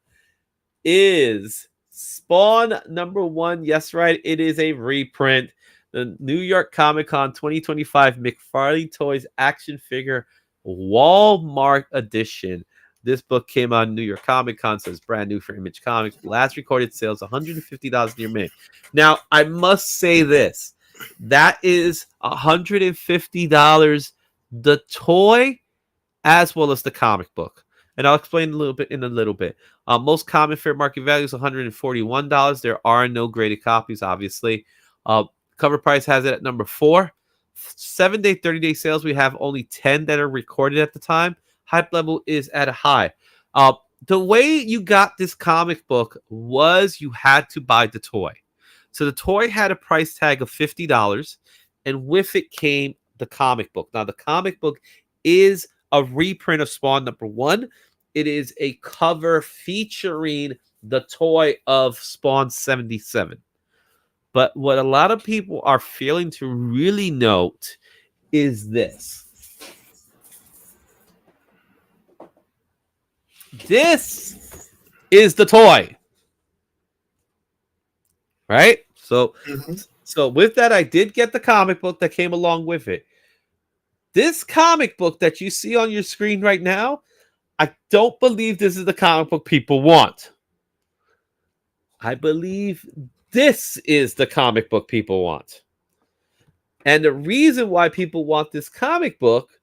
is Spawn number 1. Yes, right. It is a reprint. The New York Comic Con 2025 McFarlane Toys action figure Walmart edition. This book came out New York Comic Con, so it's brand new for Image Comics. Last recorded sales, $150 near mint. Now, I must say this. That is $150, the toy as well as the comic book. And I'll explain in a little bit. Most common fair market value is $141. There are no graded copies, obviously. Cover price has it at number 4. 7-day, 30-day sales, we have only 10 that are recorded at the time. Hype level is at a high. The way you got this comic book was you had to buy the toy. So the toy had a price tag of $50, and with it came the comic book. Now, the comic book is a reprint of Spawn number 1. It is a cover featuring the toy of Spawn 77. But what a lot of people are failing to really note is this. This is the toy. Right? So with that, I did get the comic book that came along with it. This comic book that you see on your screen right now, I don't believe this is the comic book people want. I believe this is the comic book people want. And the reason why people want this comic book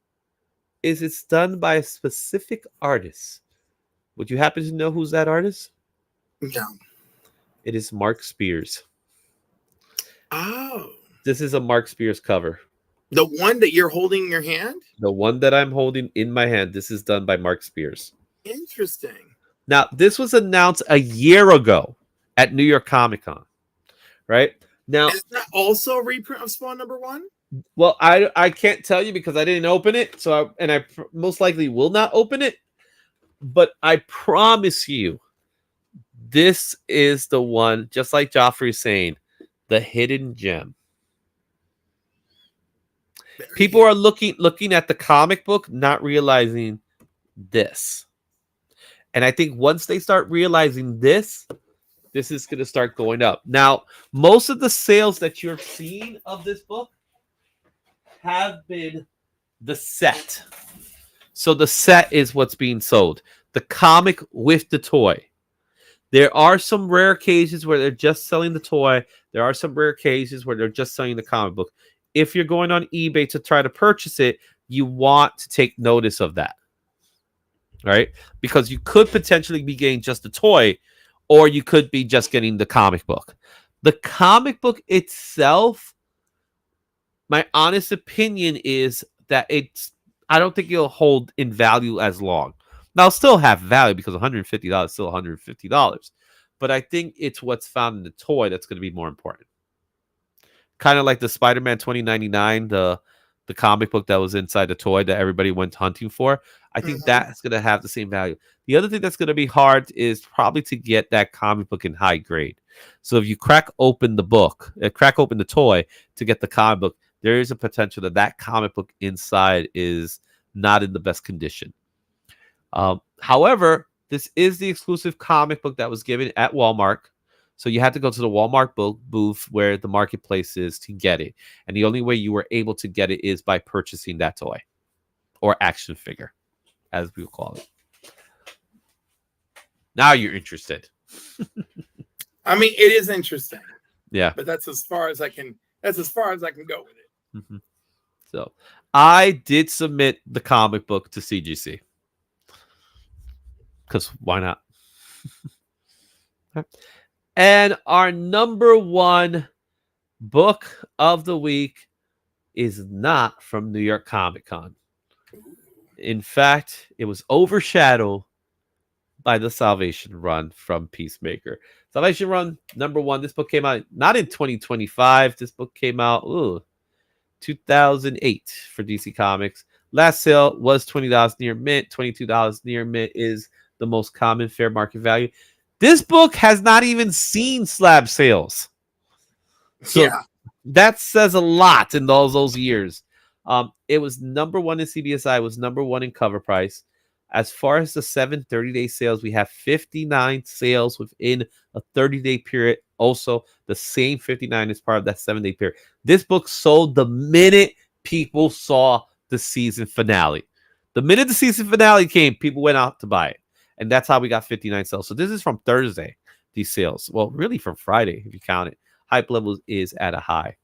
is it's done by a specific artist. Would you happen to know who's that artist? No. It is Mark Spears. Oh. This is a Mark Spears cover. The one that you're holding in your hand? The one that I'm holding in my hand. This is done by Mark Spears. Interesting. Now, this was announced a year ago at New York Comic Con. Right? Now, is that also a reprint of Spawn number 1? Well, I can't tell you because I didn't open it. So I most likely will not open it. But I promise you, this is the one, just like Joffrey's saying, the hidden gem. People are looking at the comic book, not realizing this. And I think once they start realizing this is going to start going up. Now, most of the sales that you're seeing of this book have been the set. So the set is what's being sold. The comic with the toy. There are some rare occasions where they're just selling the toy. There are some rare occasions where they're just selling the comic book. If you're going on eBay to try to purchase it, you want to take notice of that. Right? Because you could potentially be getting just the toy, or you could be just getting the comic book. The comic book itself, my honest opinion is that I don't think it'll hold in value as long. Now, it'll still have value because $150 is still $150. But I think it's what's found in the toy that's going to be more important. Kind of like the Spider-Man 2099, the comic book that was inside the toy that everybody went hunting for. I think that's going to have the same value. The other thing that's going to be hard is probably to get that comic book in high grade. So if you crack open the toy to get the comic book, there is a potential that comic book inside is not in the best condition. However, this is the exclusive comic book that was given at Walmart. So you had to go to the Walmart booth where the marketplace is to get it. And the only way you were able to get it is by purchasing that toy or action figure, as we will call it. Now you're interested. I mean, it is interesting. Yeah. But that's as far as I can go with it. Mm-hmm. So I did submit the comic book to CGC. Because why not? And our number one book of the week is not from New York Comic Con. In fact, it was overshadowed by the Salvation Run from Peacemaker. Salvation Run, number one. This book came out not in 2025. This book came out 2008 for DC Comics. Last sale was $20 near mint. $22 near mint is the most common fair market value. This book has not even seen slab sales. So yeah. That says a lot in those years. It was number one in CBSI. It was number one in cover price. As far as the 30-day sales, we have 59 sales within a 30-day period. Also, the same 59 is part of that 7-day period. This book sold the minute people saw the season finale. The minute the season finale came, people went out to buy it. And that's how we got 59 sales. So this is from Thursday, these sales. Well, really from Friday, if you count it. Hype levels is at a high.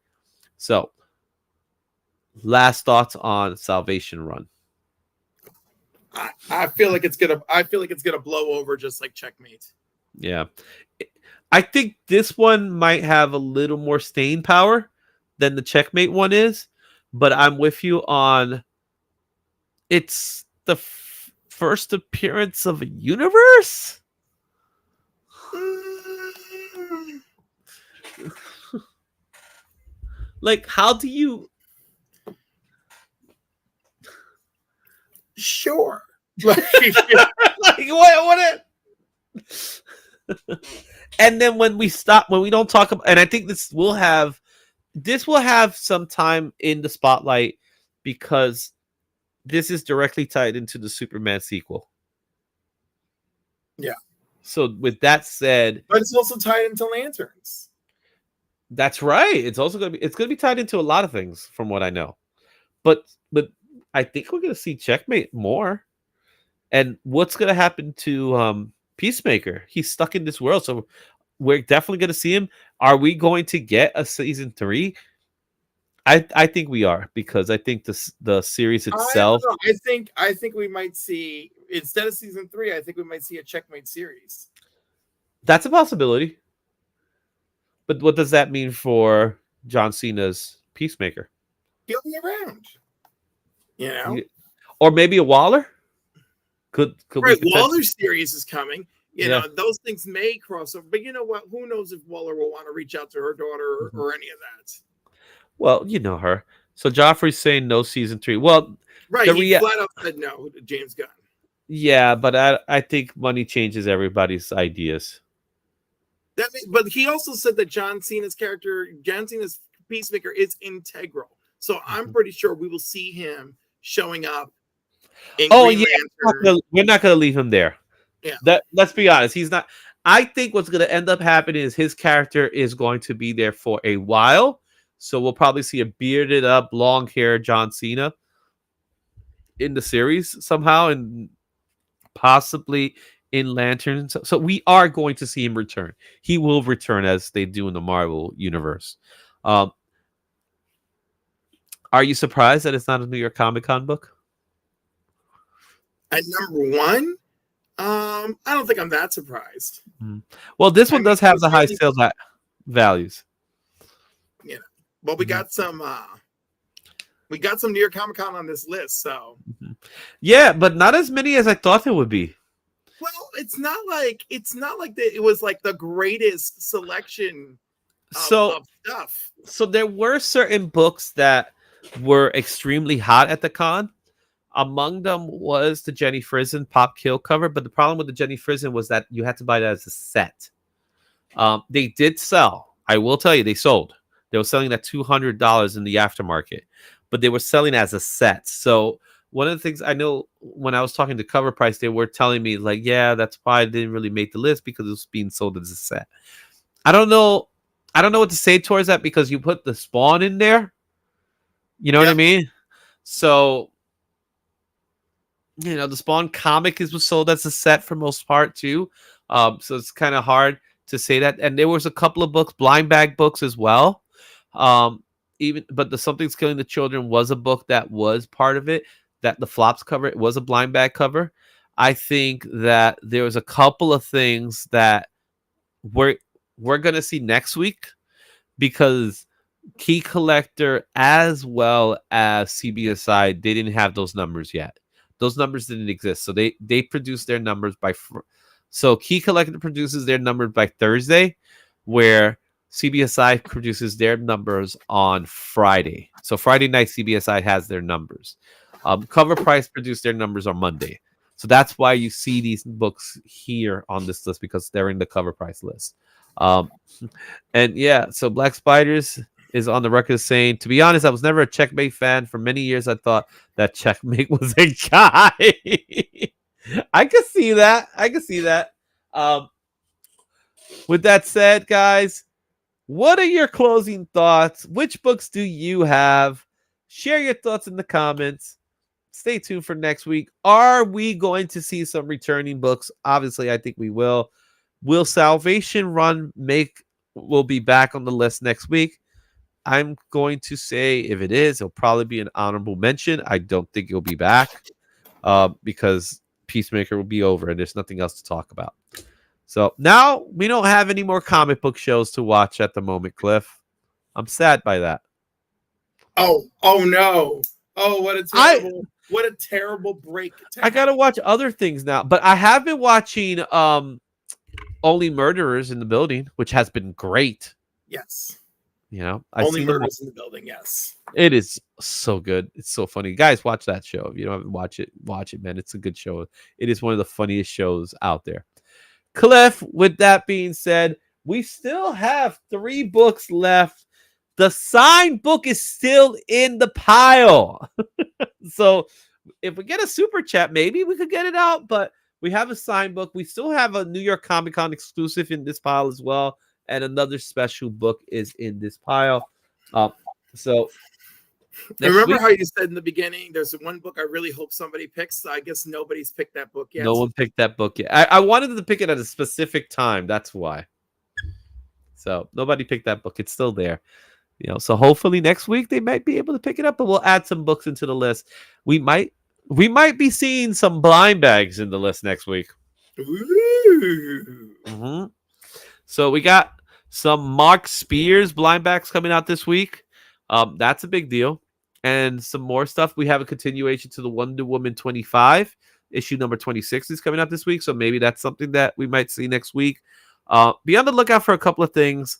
So, last thoughts on Salvation Run. I feel like it's gonna blow over just like Checkmate. Yeah. I think this one might have a little more staying power than the Checkmate one is. But I'm with you on it's the first appearance of a universe? Like, how do you... Sure. Like what And then when we don't talk about... And I think this will have some time in the spotlight because this is directly tied into the Superman sequel. Yeah. So with that said, but it's also tied into Lanterns. That's right. It's also gonna be tied into a lot of things, from what I know. But I think we're gonna see Checkmate more. And what's gonna happen to Peacemaker? He's stuck in this world, so we're definitely gonna see him. Are we going to get a season 3? I think we are, because I think the series itself. I think we might see, instead of season 3, I think we might see a Checkmate series. That's a possibility. But what does that mean for John Cena's Peacemaker? He'll be around. You know? Or maybe a Waller? Could right, Waller's series is coming. You know, those things may cross over. But you know what? Who knows if Waller will want to reach out to her daughter or any of that. Well, you know her. So Joffrey's saying no season 3. Well, right, he flat out said no to James Gunn. Yeah, but I think money changes everybody's ideas. But he also said that John Cena's Peacemaker is integral. So I'm pretty sure we will see him showing up in Oh Green yeah, Lantern. we're not gonna leave him there. Yeah. That let's be honest, he's not. I think what's gonna end up happening is his character is going to be there for a while. So we'll probably see a bearded up, long hair John Cena in the series somehow, and possibly in Lanterns. So we are going to see him return. He will return as they do in the Marvel universe. Um, are you surprised that it's not a New York Comic Con book? At number one, I don't think I'm that surprised. Well, this one does have the high really, sales values. You know, but we got some New York Comic Con on this list, so Yeah, but not as many as I thought there would be. well, it's not like it was like the greatest selection of stuff. So there were certain books that were extremely hot at the con. Among them was the Jenny Frison Pop Kill cover, but the problem with the Jenny Frison was that you had to buy that as a set. They did sell. I will tell you, they sold. They were selling at $200 in the aftermarket, but they were selling as a set. So one of the things I know when I was talking to Cover Price, they were telling me like, yeah, that's why I didn't really make the list because it was being sold as a set. I don't know what to say towards that because you put the Spawn in there. You know what I mean? So, you know, the Spawn comic was sold as a set for most part too. So it's kind of hard to say that. And there was a couple of books, blind bag books as well. But the Something's Killing the Children was a book that was part of it. That the flops cover, it was a blind bag cover. I think that there was a couple of things that we're gonna see next week because Key Collector as well as CBSI, they didn't have those numbers yet. Those numbers didn't exist, so they produced their numbers so Key Collector produces their numbers by Thursday, where CBSI produces their numbers on Friday. So Friday night CBSI has their numbers. Cover Price produced their numbers on Monday. So that's why you see these books here on this list because they're in the Cover Price list. And yeah, so Black Spiders is on the record saying, to be honest, I was never a Checkmate fan. For many years, I thought that Checkmate was a guy. I could see that. With that said, guys, what are your closing thoughts? Which books do you have? Share your thoughts in the comments. Stay tuned for next week. Are we going to see some returning books? Obviously, I think we will. Will Salvation Run will be back on the list next week? I'm going to say if it is, it'll probably be an honorable mention. I don't think it'll be back because Peacemaker will be over and there's nothing else to talk about. So now we don't have any more comic book shows to watch at the moment, Cliff. I'm sad by that. Oh no. Oh, what a terrible break. I gotta watch other things now, but I have been watching Only Murderers in the Building, which has been great. Yes. You know, Only Murderers in the Building. Yes. It is so good. It's so funny. Guys, watch that show. If you don't watch it, man. It's a good show. It is one of the funniest shows out there. Cliff, with that being said, we still have 3 books left. The signed book is still in the pile. So if we get a super chat, maybe we could get it out, but we have a signed book. We still have a New York Comic Con exclusive in this pile as well. And another special book is in this pile. So remember how you said in the beginning, there's one book I really hope somebody picks. I guess nobody's picked that book yet. No one picked that book yet. I wanted to pick it at a specific time. That's why. So nobody picked that book. It's still there. You know, so hopefully next week they might be able to pick it up, but we'll add some books into the list. We might be seeing some blind bags in the list next week. Ooh. Mm-hmm. So we got some Mark Spears blind bags coming out this week. That's a big deal. And some more stuff. We have a continuation to the Wonder Woman 25. Issue number 26 is coming out this week. So maybe that's something that we might see next week. Be on the lookout for a couple of things.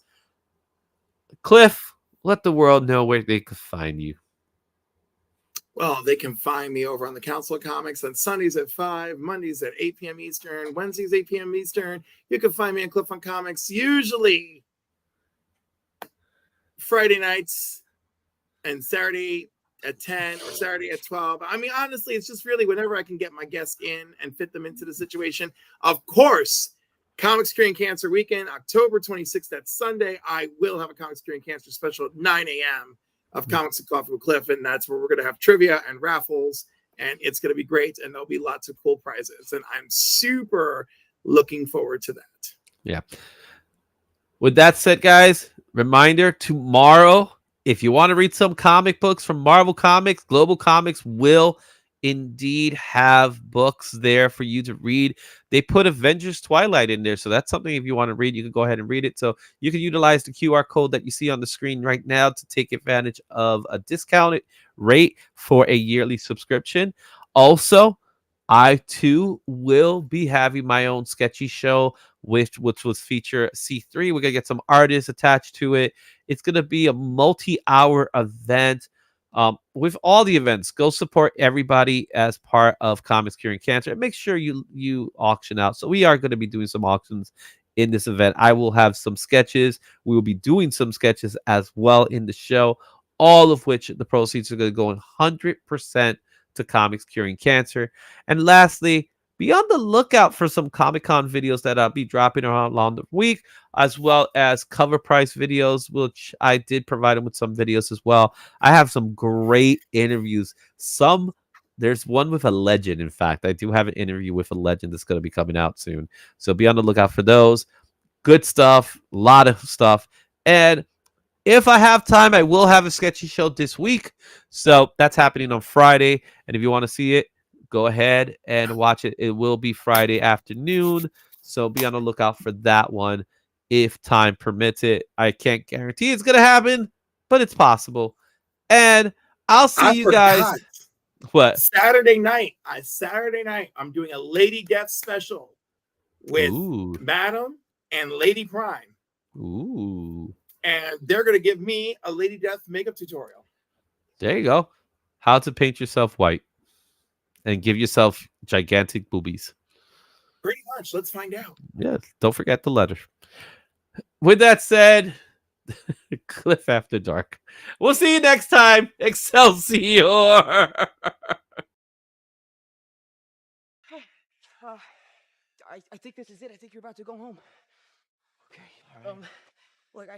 Cliff, let the world know where they could find you. Well, they can find me over on the Council of Comics on Sundays at 5, Mondays at 8 p.m. Eastern, Wednesdays 8 p.m. Eastern. You can find me on Cliff on Comics usually Friday nights and Saturday at 10 or Saturday at 12. I mean, honestly, it's just really whenever I can get my guests in and fit them into the situation. Of course, Comics Curing Cancer Weekend, October 26th, that's Sunday. I will have a Comics Curing Cancer special at 9 a.m. of Comics and Coffee with Cliff, and that's where we're going to have trivia and raffles, and it's going to be great, and there'll be lots of cool prizes, and I'm super looking forward to that. Yeah. With that said, guys, reminder, tomorrow, if you want to read some comic books from Marvel Comics, Global Comics will indeed have books there for you to read. They put Avengers Twilight in there, so that's something if you want to read, you can go ahead and read it. So you can utilize the QR code that you see on the screen right now to take advantage of a discounted rate for a yearly subscription. Also, I too will be having my own sketchy show, which was feature C3. We're gonna get some artists attached to it. It's gonna be a multi-hour event. With all the events, go support everybody as part of Comics Curing Cancer, and make sure you auction out. So we are going to be doing some auctions in this event. I will have some sketches. We will be doing some sketches as well in the show, all of which the proceeds are going to go 100% to Comics Curing Cancer. And lastly, be on the lookout for some Comic-Con videos that I'll be dropping around along the week, as well as cover price videos, which I did provide them with some videos as well. I have some great interviews. There's one with a legend. In fact, I do have an interview with a legend that's going to be coming out soon. So be on the lookout for those. Good stuff, a lot of stuff. And if I have time, I will have a sketchy show this week. So that's happening on Friday. And if you want to see it, go ahead and watch it. It will be Friday afternoon. So be on the lookout for that one if time permits it. I can't guarantee it's going to happen, but it's possible. And I'll see you guys. What? Saturday night, I'm doing a Lady Death special with Madam and Lady Prime. Ooh. And they're going to give me a Lady Death makeup tutorial. There you go. How to paint yourself white and give yourself gigantic boobies. Pretty much. Let's find out. Yeah. Don't forget the letter. With that said, Cliff After Dark. We'll see you next time. Excelsior. I think this is it. I think you're about to go home. Okay. All right. Look,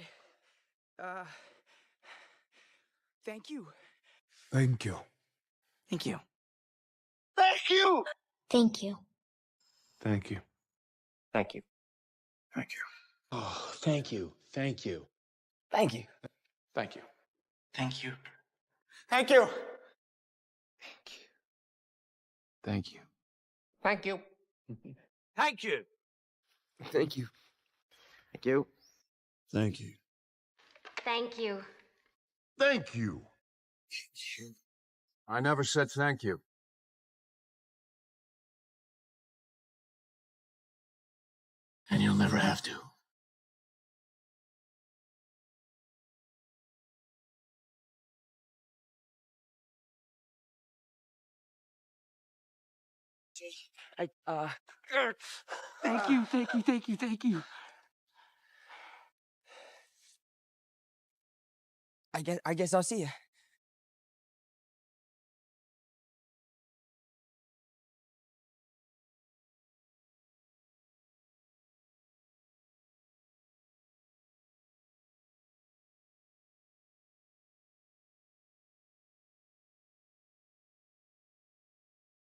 thank you. Thank you. Thank you. Thank you. Thank you. Thank you. Thank you. Thank you. Oh, thank you. Thank you. Thank you. Thank you. Thank you. Thank you. Thank you. Thank you. Thank you. Thank you. Thank you. Thank you. Thank you. Thank you. I never said thank you. And you'll never have to. Thank you. Thank you. Thank you. Thank you. I guess I'll see you.